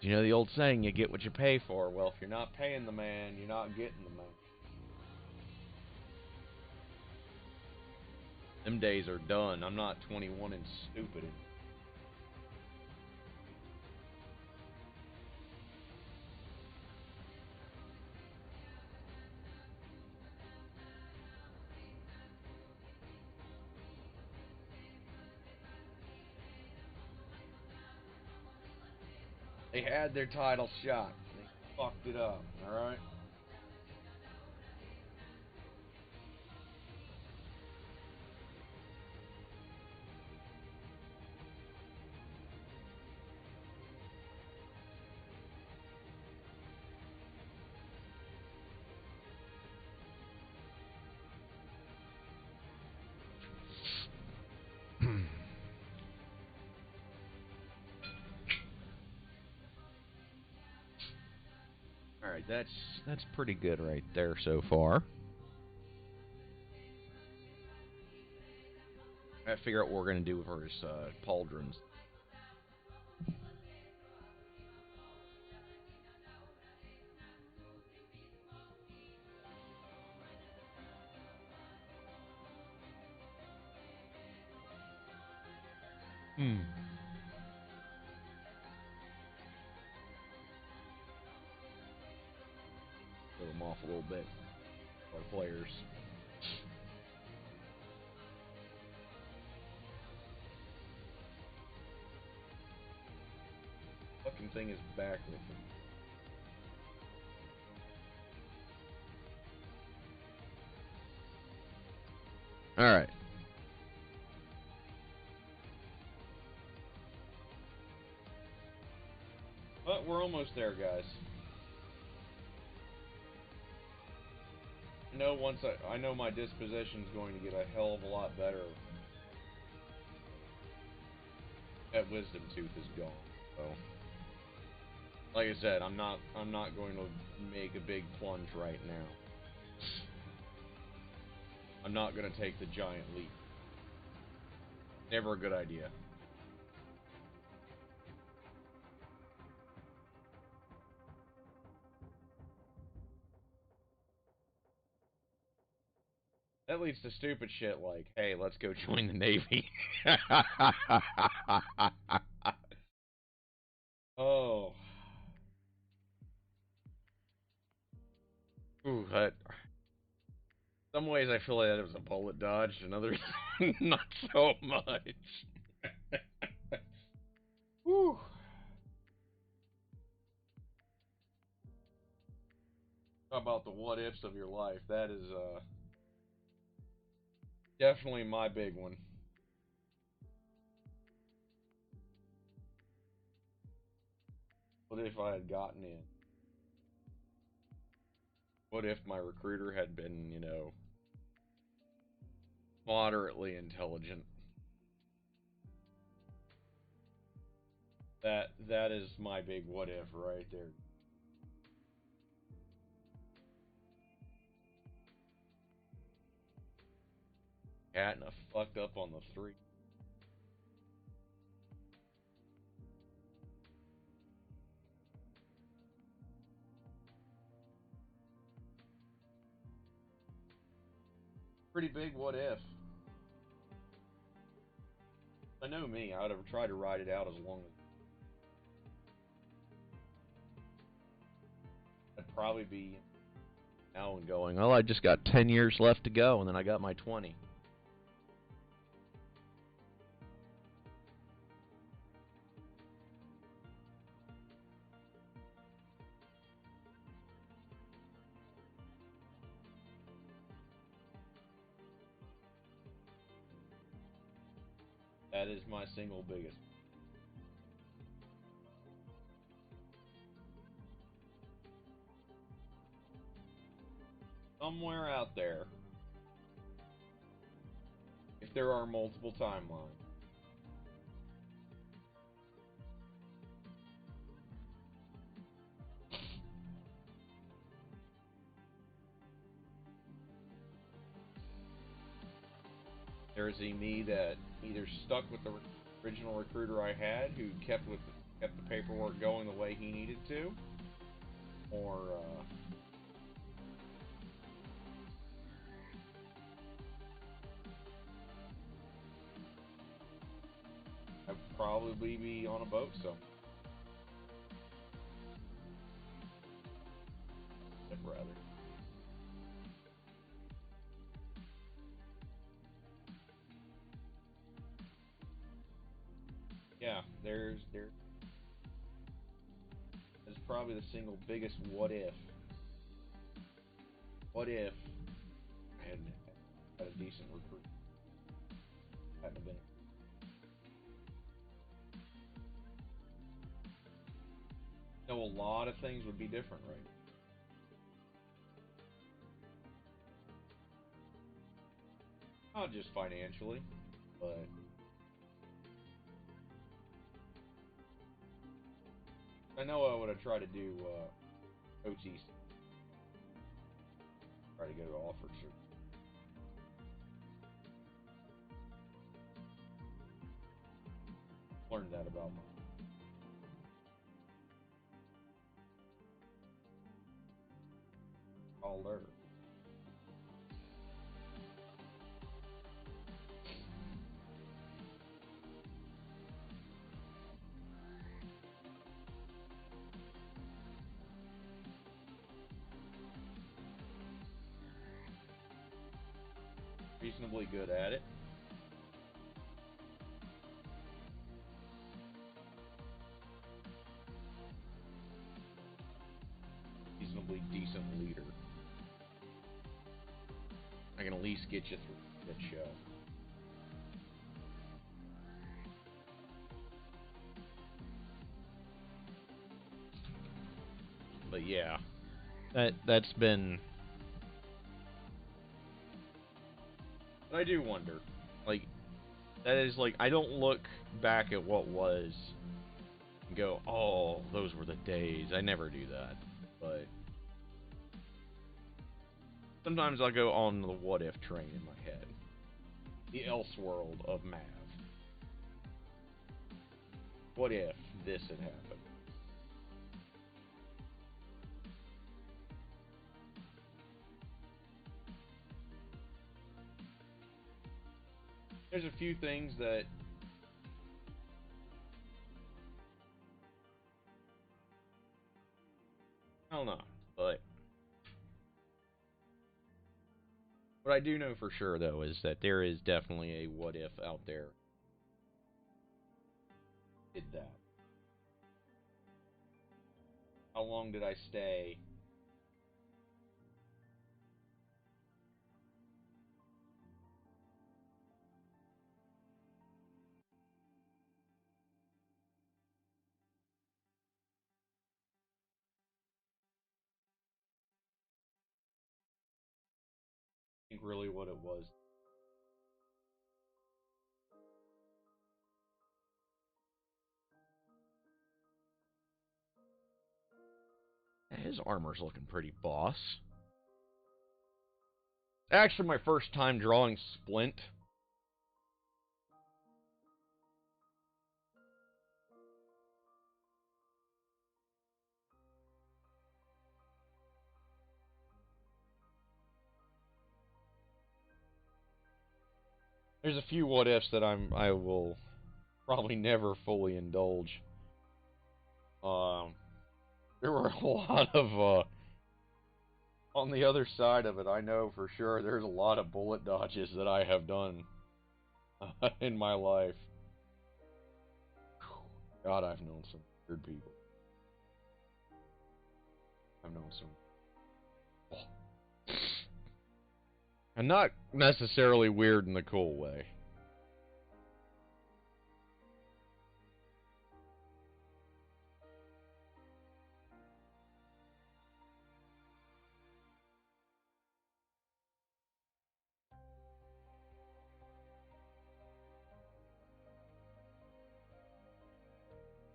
You know the old saying, you get what you pay for. Well, if you're not paying the man, you're not getting the man. Them days are done. I'm not 21 and stupid anymore. They had their title shot. They fucked it up, alright? Alright, that's pretty good right there so far. I gotta figure out what we're gonna do with his pauldrons. Throw them off a little bit. Our players. Fucking thing is back with him. Alright. But we're almost there, guys. I know my disposition's going to get a hell of a lot better. That wisdom tooth is gone. So, like I said, I'm not going to make a big plunge right now. I'm not going to take the giant leap. Never a good idea. That leads to stupid shit like, hey, let's go join the Navy. Oh. Ooh, some ways I feel like that was a bullet dodge, in others, not so much. Whew. How about the what ifs of your life? That is definitely my big one. What if I had gotten in? What if my recruiter had been, you know, moderately intelligent? That is my big what if right there. Hadn't I fucked up on the 3. Pretty big what if. I know me, I would have tried to ride it out as long as I'd probably be now and going, oh, I just got 10 years left to go, and then I got my 20. That is my single biggest. Somewhere out there, if there are multiple timelines, there is a me that either stuck with the original recruiter I had, who kept the paperwork going the way he needed to, or I'd probably be on a boat somewhere. Rather. Yeah, there's probably the single biggest what if. What if I had a decent recruit? Hadn't been. No, a lot of things would be different, right? Not just financially, but I know I would have tried to do OTC. Try to go to Officer. Learned that about my caller. Reasonably good at it. Reasonably decent leader. I can at least get you through that show. But yeah, that's been. But I do wonder, like, that is like I don't look back at what was and go, oh, those were the days. I never do that, but sometimes I'll go on the what if train in my head. The Elseworld of Mav. What if this had happened? There's a few things that I don't know, but what I do know for sure though is that there is definitely a what if out there. Did that? How long did I stay? I think really what it was. His armor's looking pretty boss. Actually, my first time drawing Splint. There's a few what ifs that I will probably never fully indulge. There were a lot of on the other side of it. I know for sure there's a lot of bullet dodges that I have done in my life. God, I've known some weird people. I've known some. Oh. And not necessarily weird in the cool way.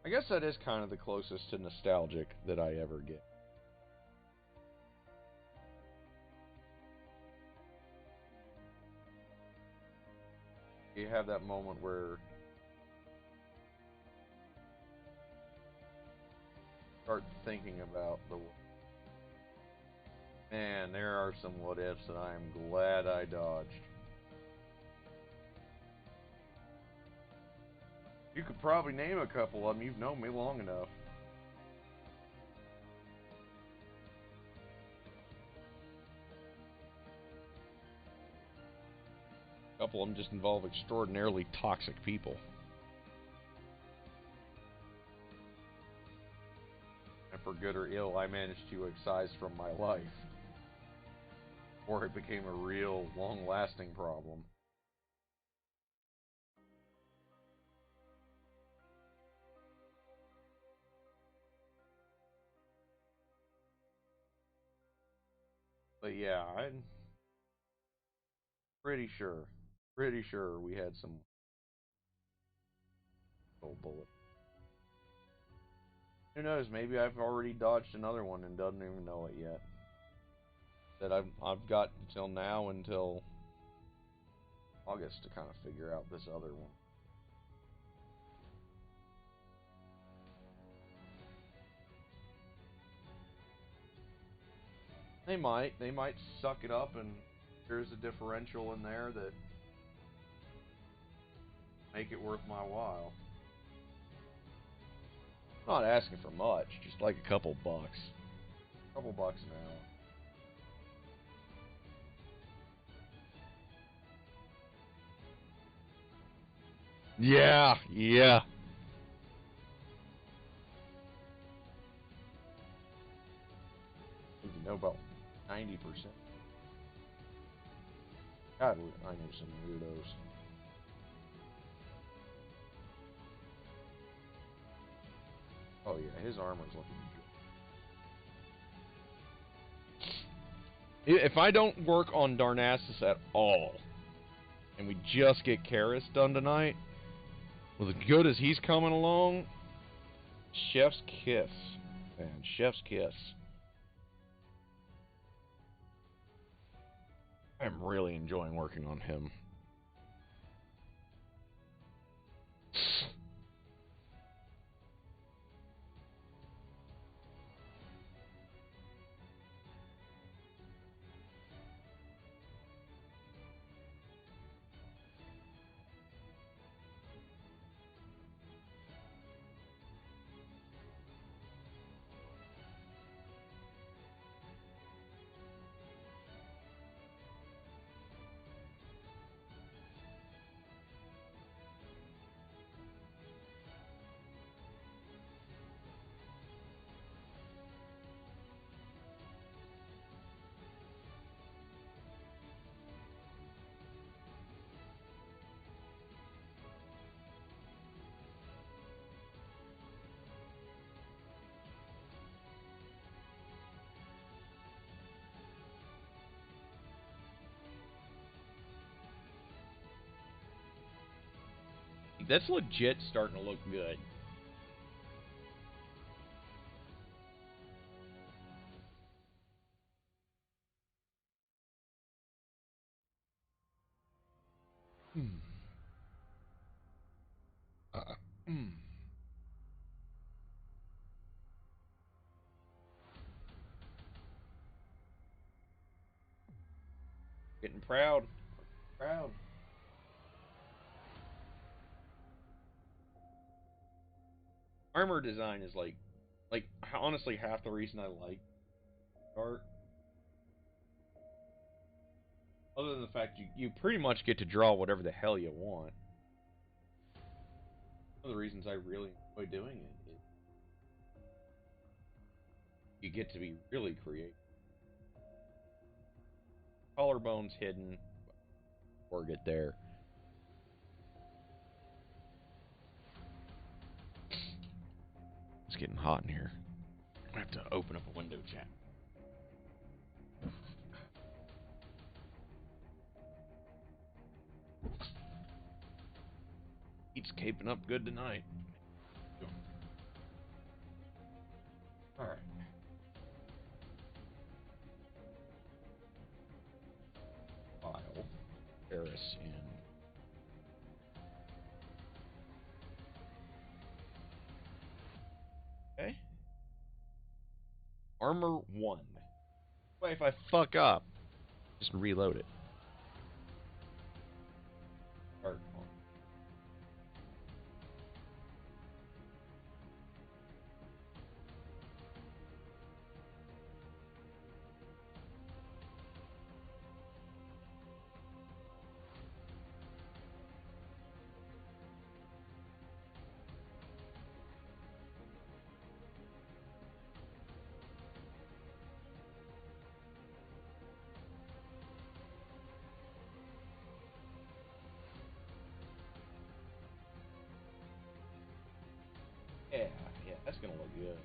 I guess that is kind of the closest to nostalgic that I ever get. You have that moment where you start thinking about the man, there are some what ifs that I am glad I dodged. You could probably name a couple of them. You've known me long enough. A couple of them just involve extraordinarily toxic people. And for good or ill, I managed to excise from my life. Or it became a real, long-lasting problem. But yeah, I'm pretty sure we had some old bullet. Who knows? Maybe I've already dodged another one and doesn't even know it yet. That I've got until now, until August, to kind of figure out this other one. They might suck it up, and there's a differential in there that make it worth my while. Not asking for much, just like a couple bucks. A couple bucks an hour. Yeah, yeah. You know about 90%. God, I know some weirdos. Oh yeah, his armor's looking good. If I don't work on Darnassus at all, and we just get Karis done tonight, well, as good as he's coming along, chef's kiss, man, chef's kiss. I'm really enjoying working on him. That's legit starting to look good. Uh, Getting proud. Proud. Armor design is like honestly half the reason I like art. Other than the fact you pretty much get to draw whatever the hell you want. One of the reasons I really enjoy doing it is you get to be really creative. Collarbones hidden, or get there. It's getting hot in here. I have to open up a window, chat. Heat's caping up good tonight. Alright. File. Karis in. Okay. Armor 1. Wait, if I fuck up, just reload it. Start on. Yeah, that's gonna look good.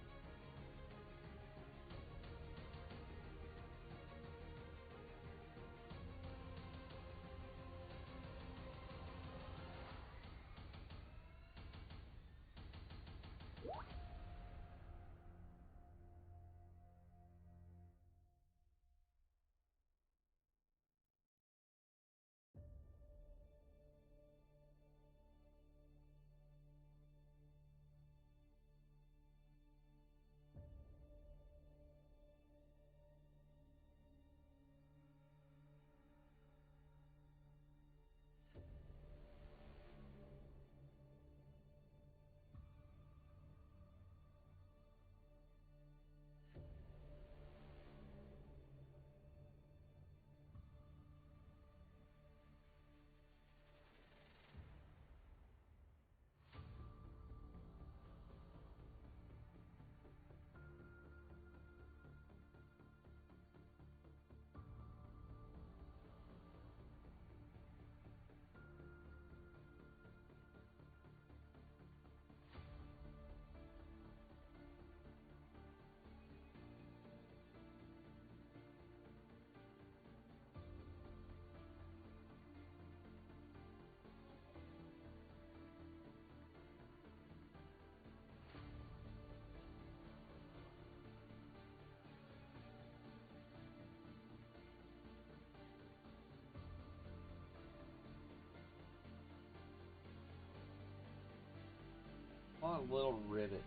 A lot of little rivets.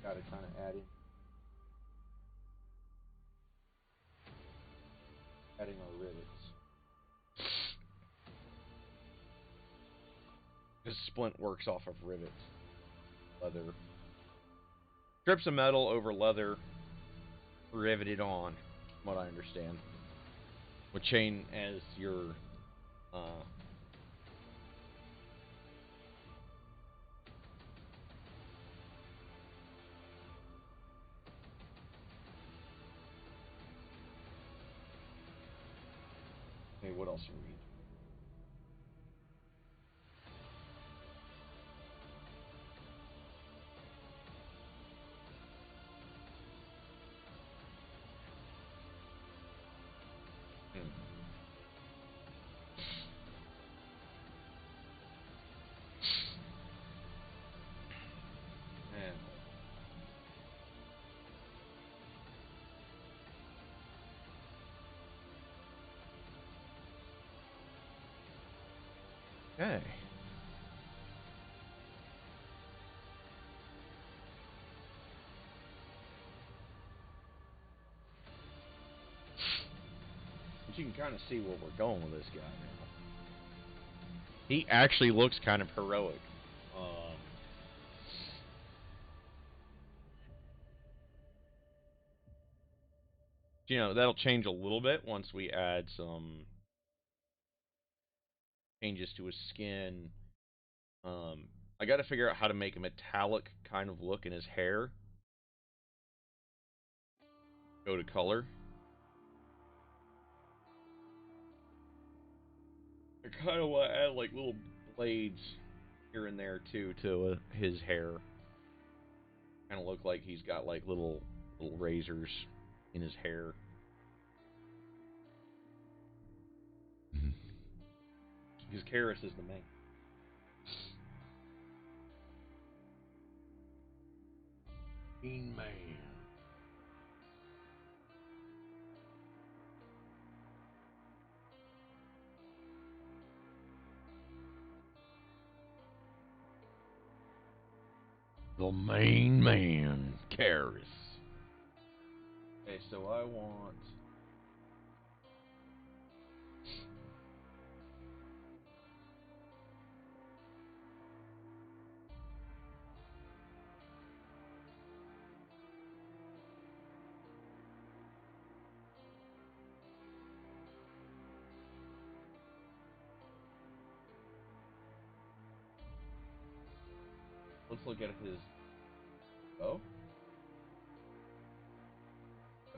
Got to kind of add in. Adding our rivets. Because splint works off of rivets. Leather. Strips of metal over leather. Riveted on. From what I understand. With chain as your... Okay, what else are we? Okay. But you can kind of see where we're going with this guy now. He actually looks kind of heroic. You know, that'll change a little bit once we add some changes to his skin. I got to figure out how to make a metallic kind of look in his hair. Go to color. I kind of want to add like little blades here and there too to his hair. Kind of look like he's got like little razors in his hair. Because Karis is the main. Mean man. The main man, Karis. Okay, so I want... Let's look at his... Oh?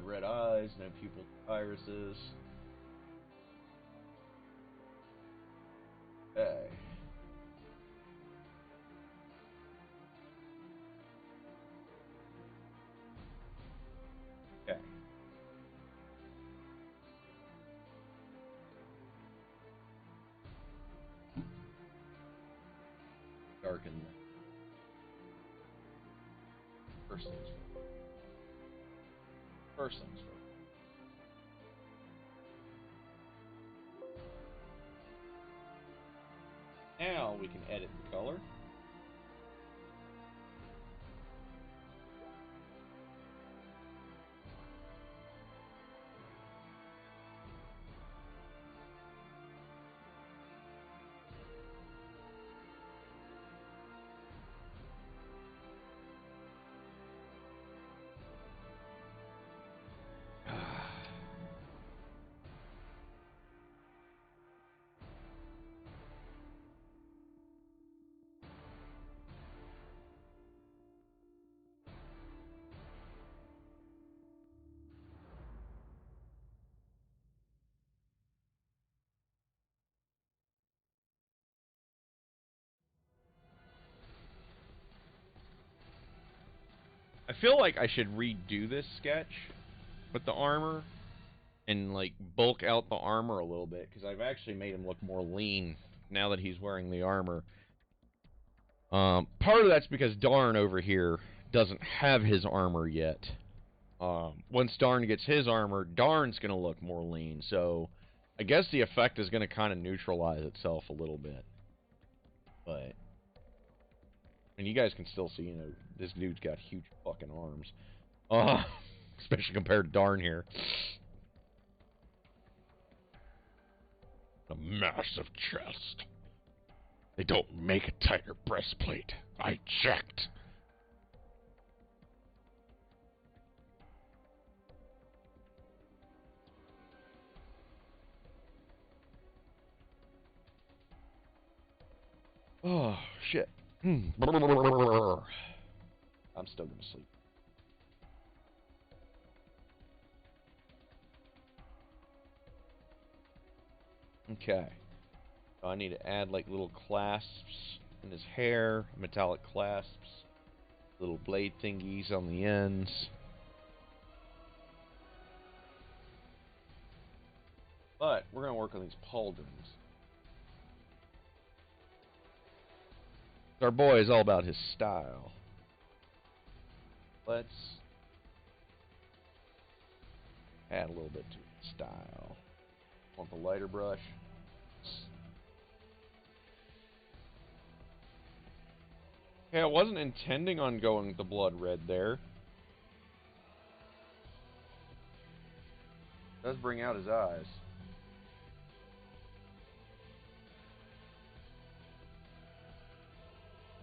Red eyes, no pupil irises. Okay. Okay. Darken. First things first. First things first. Now we can edit the color. I feel like I should redo this sketch with the armor and like bulk out the armor a little bit because I've actually made him look more lean now that he's wearing the armor. Part of that's because Darn over here doesn't have his armor yet. Once Darn gets his armor, Darn's going to look more lean. So I guess the effect is going to kind of neutralize itself a little bit. But And you guys can still see, you know, this dude's got huge fucking arms. Especially compared to Darn here. A massive chest. They don't make a tighter breastplate. I checked. Oh, shit. I'm still gonna sleep. Okay. So I need to add like little clasps in his hair, metallic clasps, little blade thingies on the ends. But we're gonna work on these pauldrons. Our boy is all about his style. Let's add a little bit to his style. Want the lighter brush? Okay, I wasn't intending on going with the blood red there. It does bring out his eyes.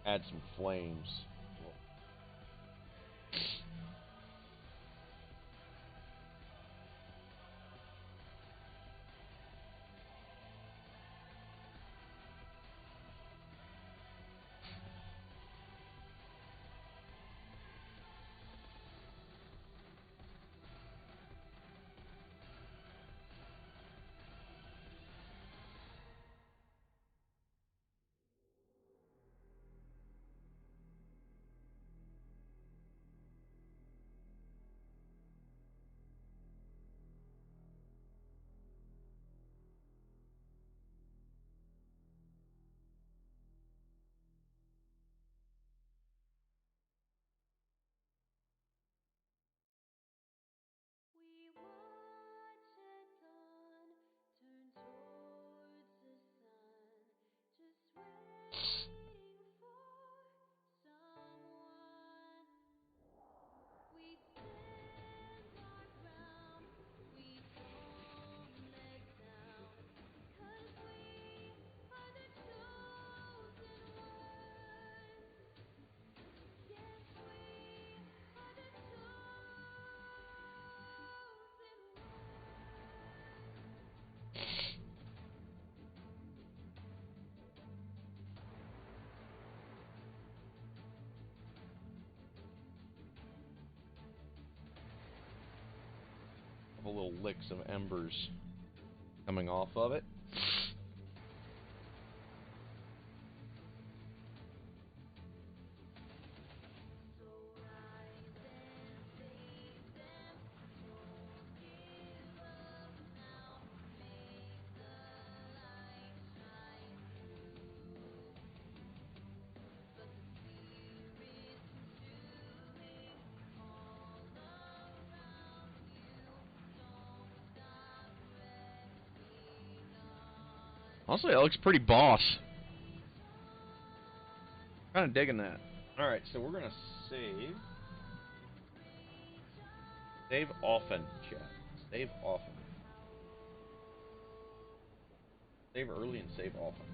Add some flames. Little licks of embers coming off of it. Honestly, that looks pretty boss. Kind of digging that. Alright, so we're going to save. Save often, chat. Save often. Save early and save often.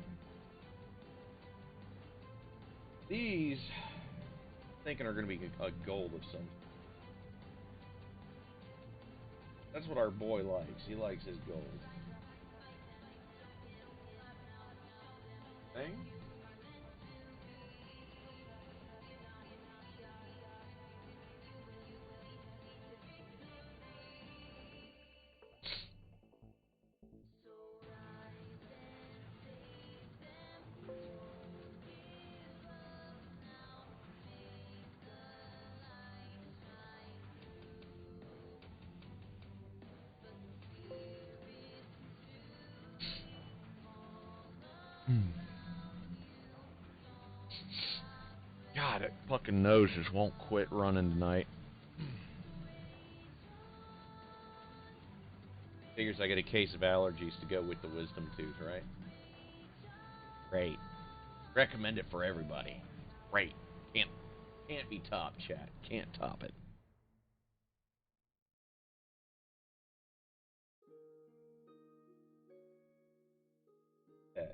These, I'm thinking, are going to be a gold of some. That's what our boy likes. He likes his gold. Thing? God, that fucking nose just won't quit running tonight. Figures I get a case of allergies to go with the wisdom tooth, right? Great. Recommend it for everybody. Great. Can't can't be topped, chat. Can't top it. Okay.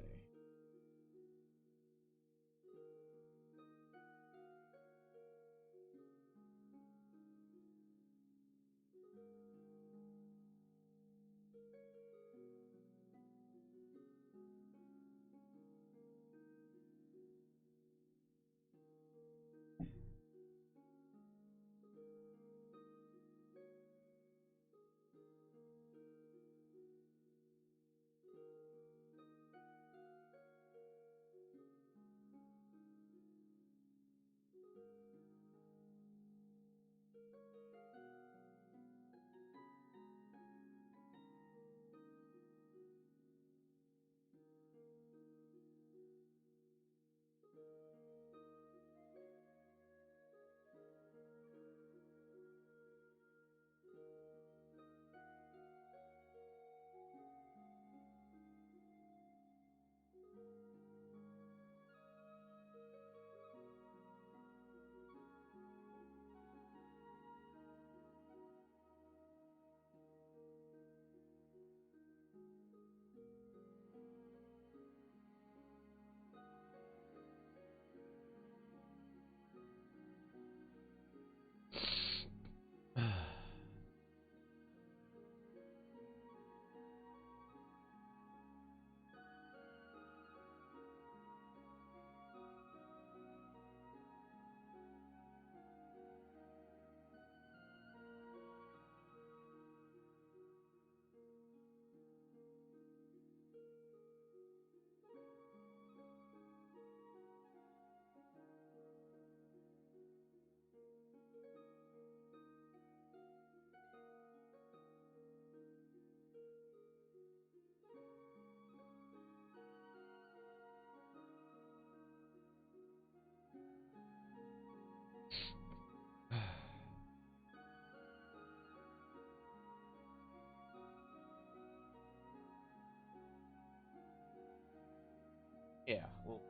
Yeah, well,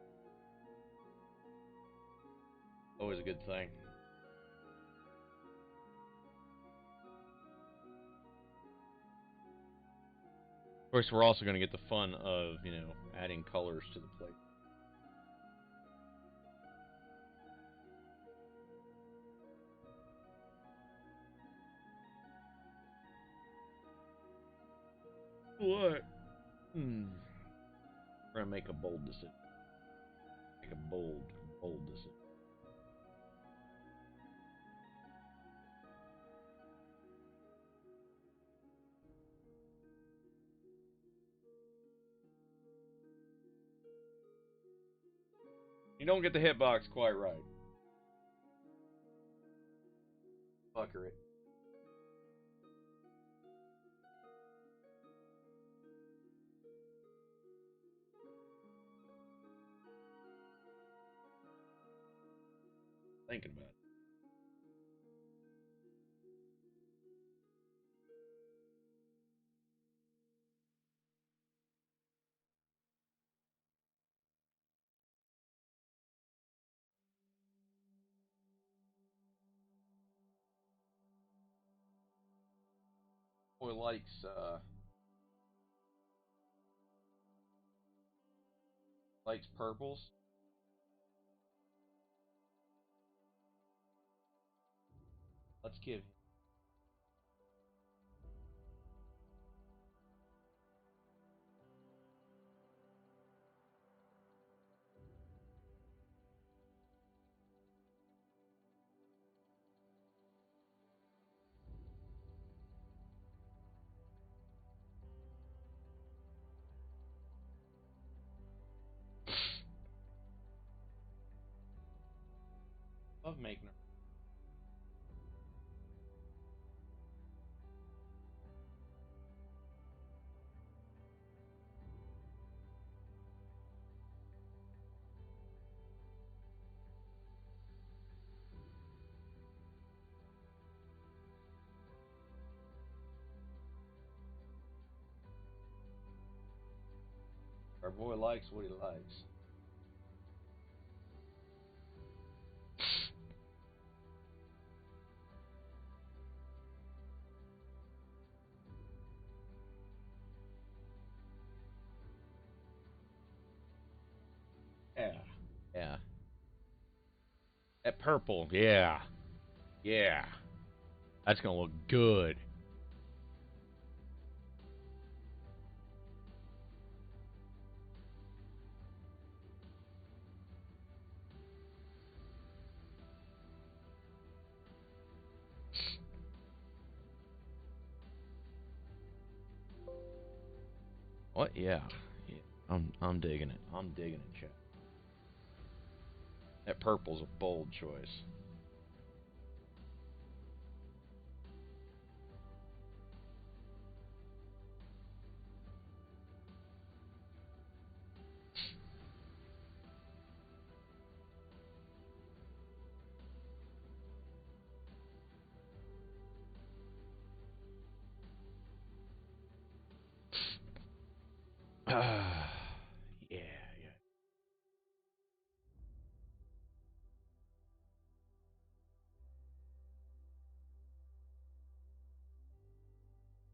always a good thing. Of course, we're also going to get the fun of, adding colors to the plate. What? We're going to make a bold decision. Make a bold decision. You don't get the hitbox quite right. Fucker it. Thinking about it. Boy likes purples. Let's give love making her. Our boy likes what he likes. Yeah. That purple, yeah. Yeah. That's gonna look good. What? Yeah. Yeah. I'm digging it. I'm digging it, chat. That purple's a bold choice. Yeah, yeah.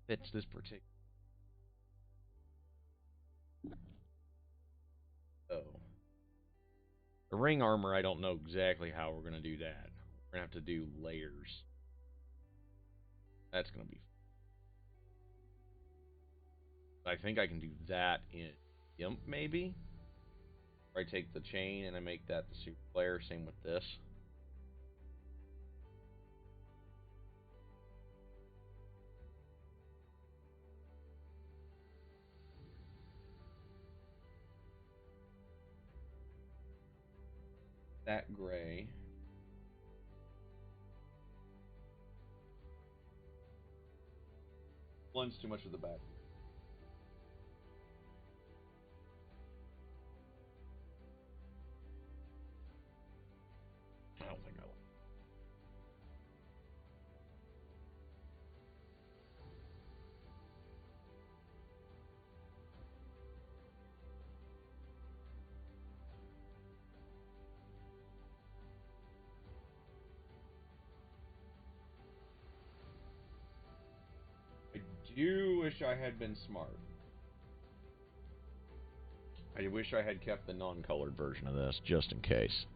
Fits this particular. Oh. The ring armor, I don't know exactly how we're gonna do that. We're gonna have to do layers. That's gonna be. I think I can do that in Imp, maybe? Or I take the chain and I make that the super player. Same with this. That gray. Blends too much of the back. I don't think I like. I do wish I had been smart. I wish I had kept the non-colored version of this, just in case.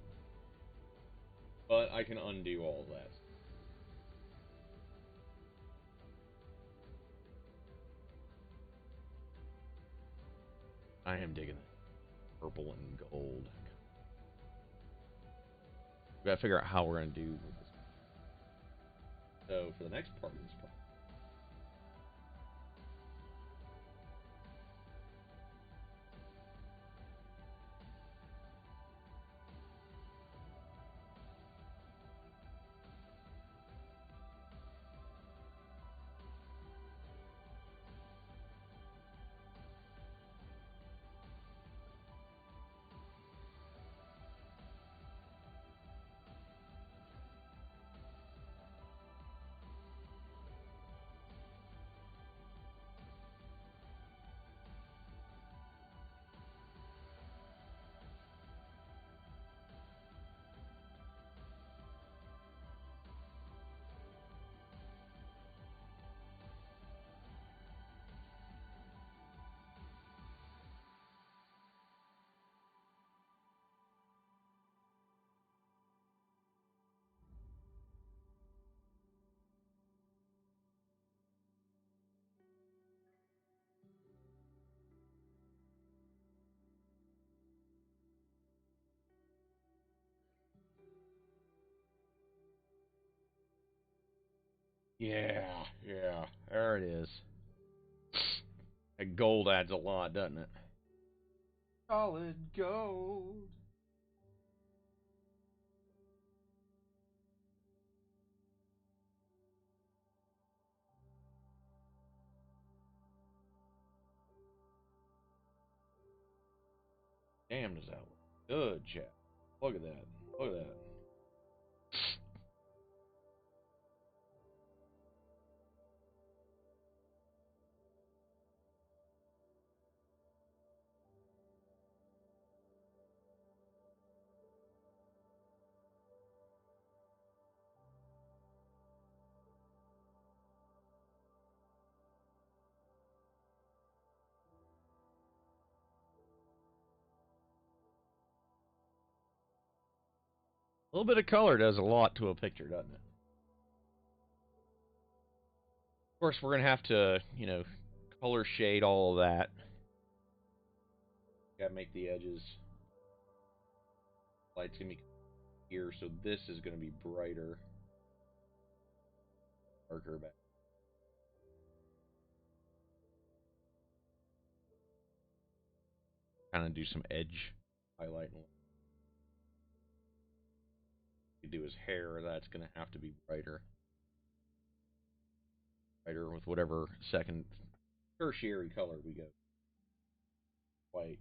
But I can undo all that. I am digging it. Purple and gold. We gotta figure out how we're gonna do this. So for the next part of this part. Yeah, yeah, there it is. That gold adds a lot, doesn't it? Solid gold. Damn, does that look good, chat? Look at that. Look at that. A little bit of color does a lot to a picture, doesn't it? Of course, we're going to have to, color shade all of that. Got to make the edges. Light's going to be here, so this is going to be brighter. Darker back. Kind of do some edge highlighting. You do his hair, that's going to have to be brighter. Brighter with whatever second tertiary color we go. White.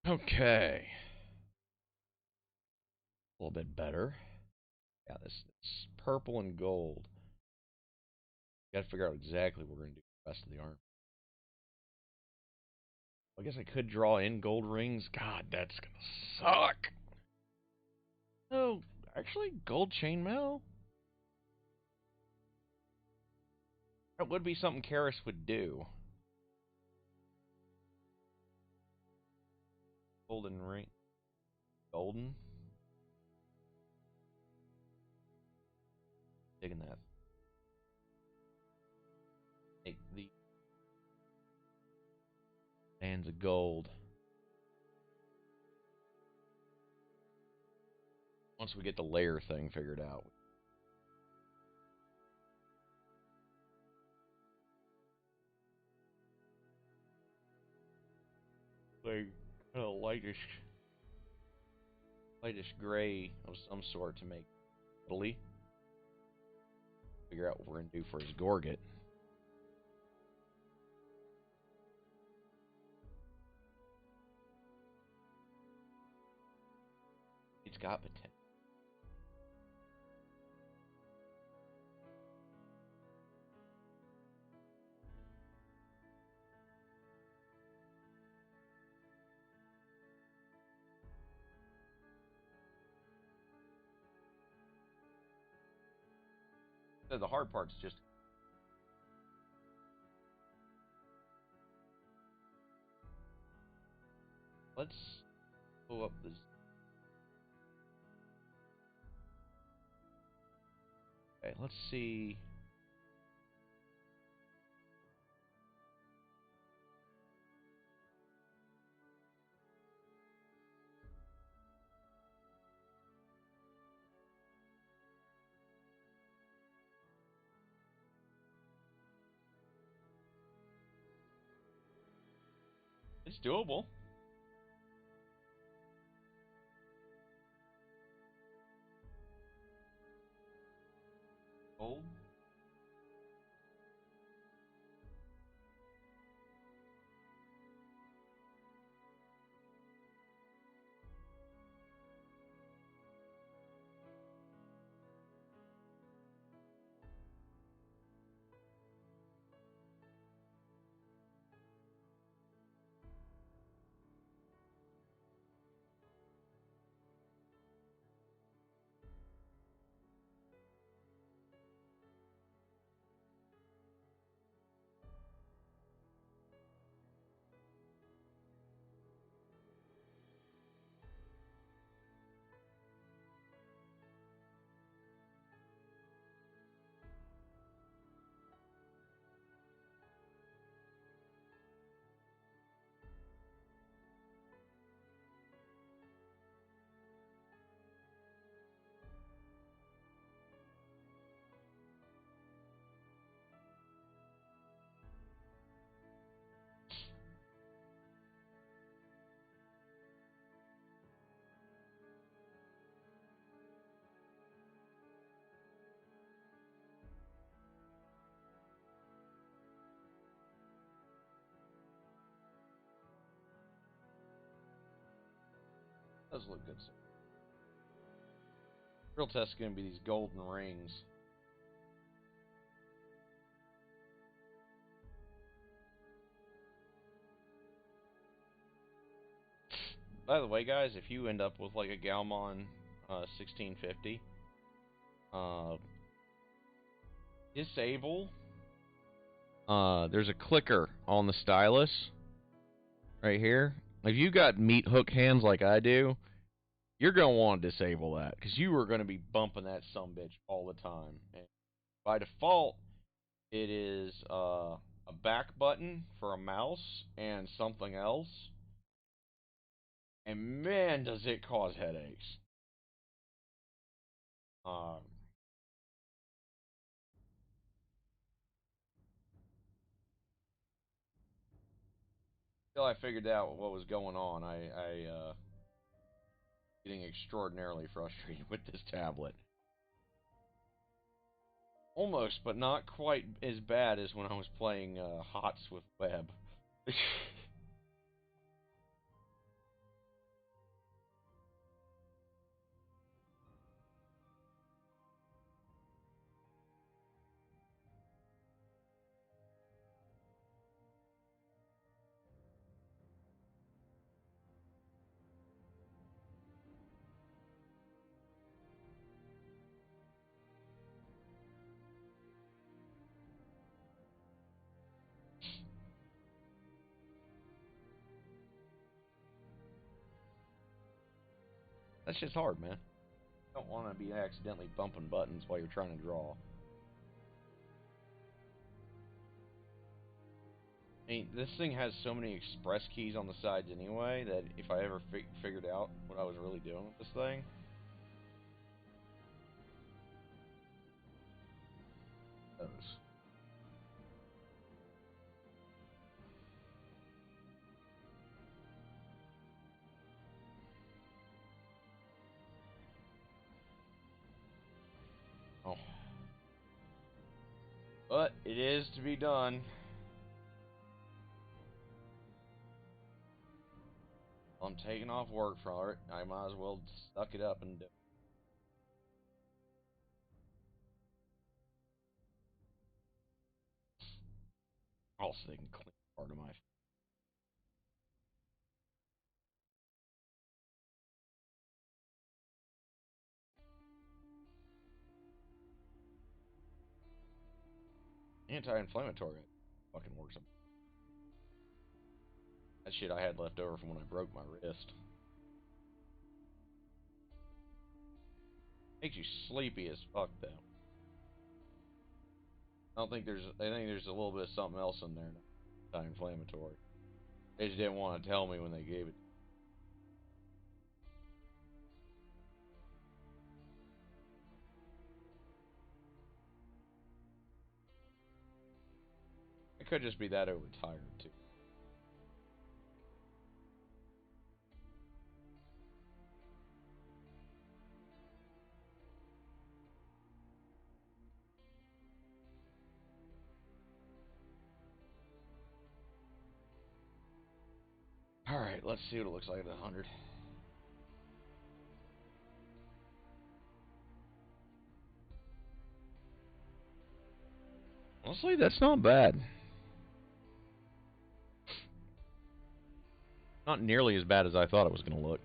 Okay. A little bit better. Yeah, this purple and gold. Got to figure out exactly what we're going to do with the rest of the arm. I guess I could draw in gold rings. God, that's going to suck. Oh, actually, gold chainmail? That would be something Karis would do. Golden ring. Golden? Digging that. Make the hands of gold. Once we get the layer thing figured out. Like, kind of lightish gray of some sort to make Italy. Figure out what we're going to do for his Gorget. It's got potential. So the hard part's just let's pull up this. Okay, let's see. It's doable. Gold. Does look good. Real test is going to be these golden rings. By the way, guys, if you end up with like a Galmon 1650, disable. There's a clicker on the stylus right here. If you got meat hook hands like I do, you're going to want to disable that because you are going to be bumping that sumbitch all the time. And by default, it is a back button for a mouse and something else. And man, does it cause headaches. Until I figured out what was going on, I getting extraordinarily frustrated with this tablet. Almost, but not quite as bad as when I was playing HOTS with Web. That's just hard, man. You don't want to be accidentally bumping buttons while you're trying to draw. I mean, this thing has so many express keys on the sides anyway that if I ever figured out what I was really doing with this thing, those. Oh. But it is to be done. I'm taking off work for it. I might as well suck it up and do it. Also, they can clean part of my. Anti-inflammatory. Fucking works. That shit I had left over from when I broke my wrist. Makes you sleepy as fuck, though. I think there's a little bit of something else in there. Anti-inflammatory. They just didn't want to tell me when they gave it. I could just be that overtired, too. Alright, let's see what it looks like at 100. Honestly, that's not bad. Not nearly as bad as I thought it was going to look.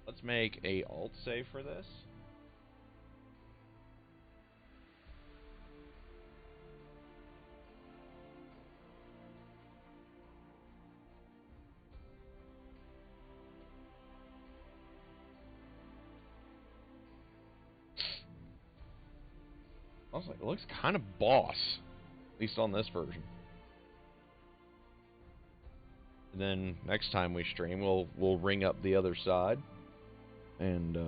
Let's make a alt save for this. Honestly, it looks kind of boss, at least on this version. And then next time we stream, we'll ring up the other side and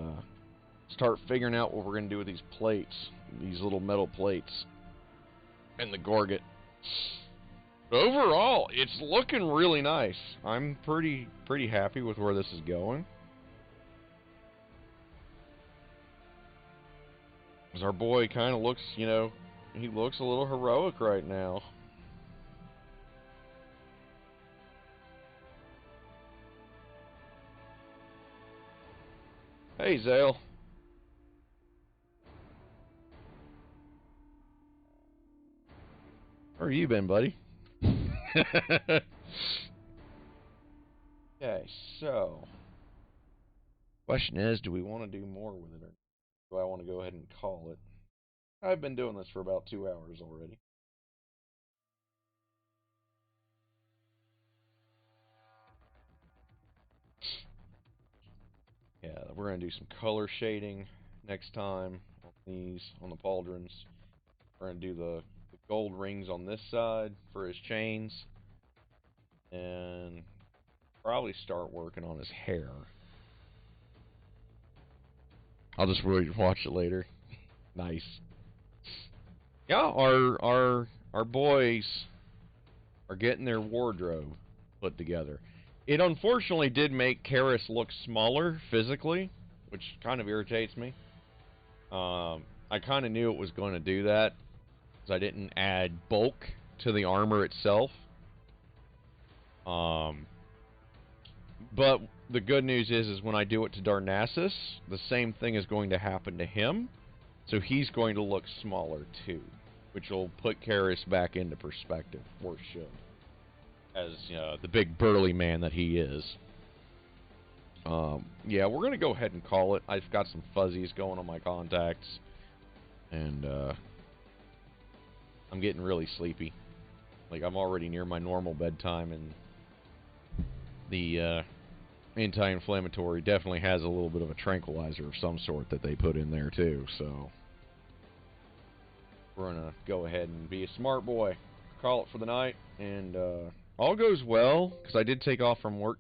start figuring out what we're gonna do with these plates, these little metal plates, and the Gorget. But overall, it's looking really nice. I'm pretty happy with where this is going. As our boy kind of looks, you know, he looks a little heroic right now. Hey, Zale. Where you been, buddy? Okay, so question is, do we want to do more with it, or do I want to go ahead and call it? I've been doing this for about 2 hours already. Yeah, we're going to do some color shading next time on these, on the pauldrons. We're going to do the gold rings on this side for his chains. And probably start working on his hair. I'll just watch it later. Nice. Yeah, our boys are getting their wardrobe put together. It unfortunately did make Karis look smaller physically, which kind of irritates me. I kind of knew it was going to do that, because I didn't add bulk to the armor itself. But the good news is when I do it to Darnassus, the same thing is going to happen to him. So he's going to look smaller too, which will put Karis back into perspective, or should, as the big burly man that he is. Yeah, we're going to go ahead and call it. I've got some fuzzies going on my contacts, and I'm getting really sleepy. Like, I'm already near my normal bedtime, and the anti-inflammatory definitely has a little bit of a tranquilizer of some sort that they put in there too, so we're gonna go ahead and be a smart boy, call it for the night, and all goes well, because I did take off from work.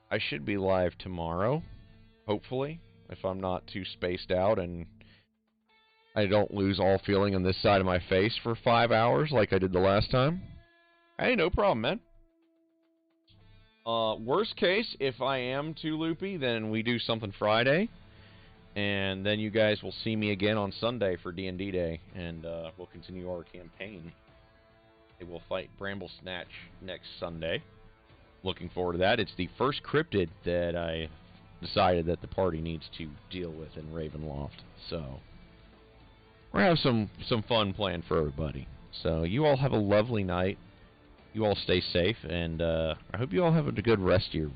I should be live tomorrow, hopefully, if I'm not too spaced out and I don't lose all feeling on this side of my face for 5 hours like I did the last time. Hey, no problem, man. Worst case, if I am too loopy, then we do something Friday, and then you guys will see me again on Sunday for D&D Day, and we'll continue our campaign. They will fight Bramble Snatch next Sunday. Looking forward to that. It's the first cryptid that I decided that the party needs to deal with in Ravenloft, so we're gonna have some fun planned for everybody. So you all have a lovely night. You all stay safe, and I hope you all have a good rest of your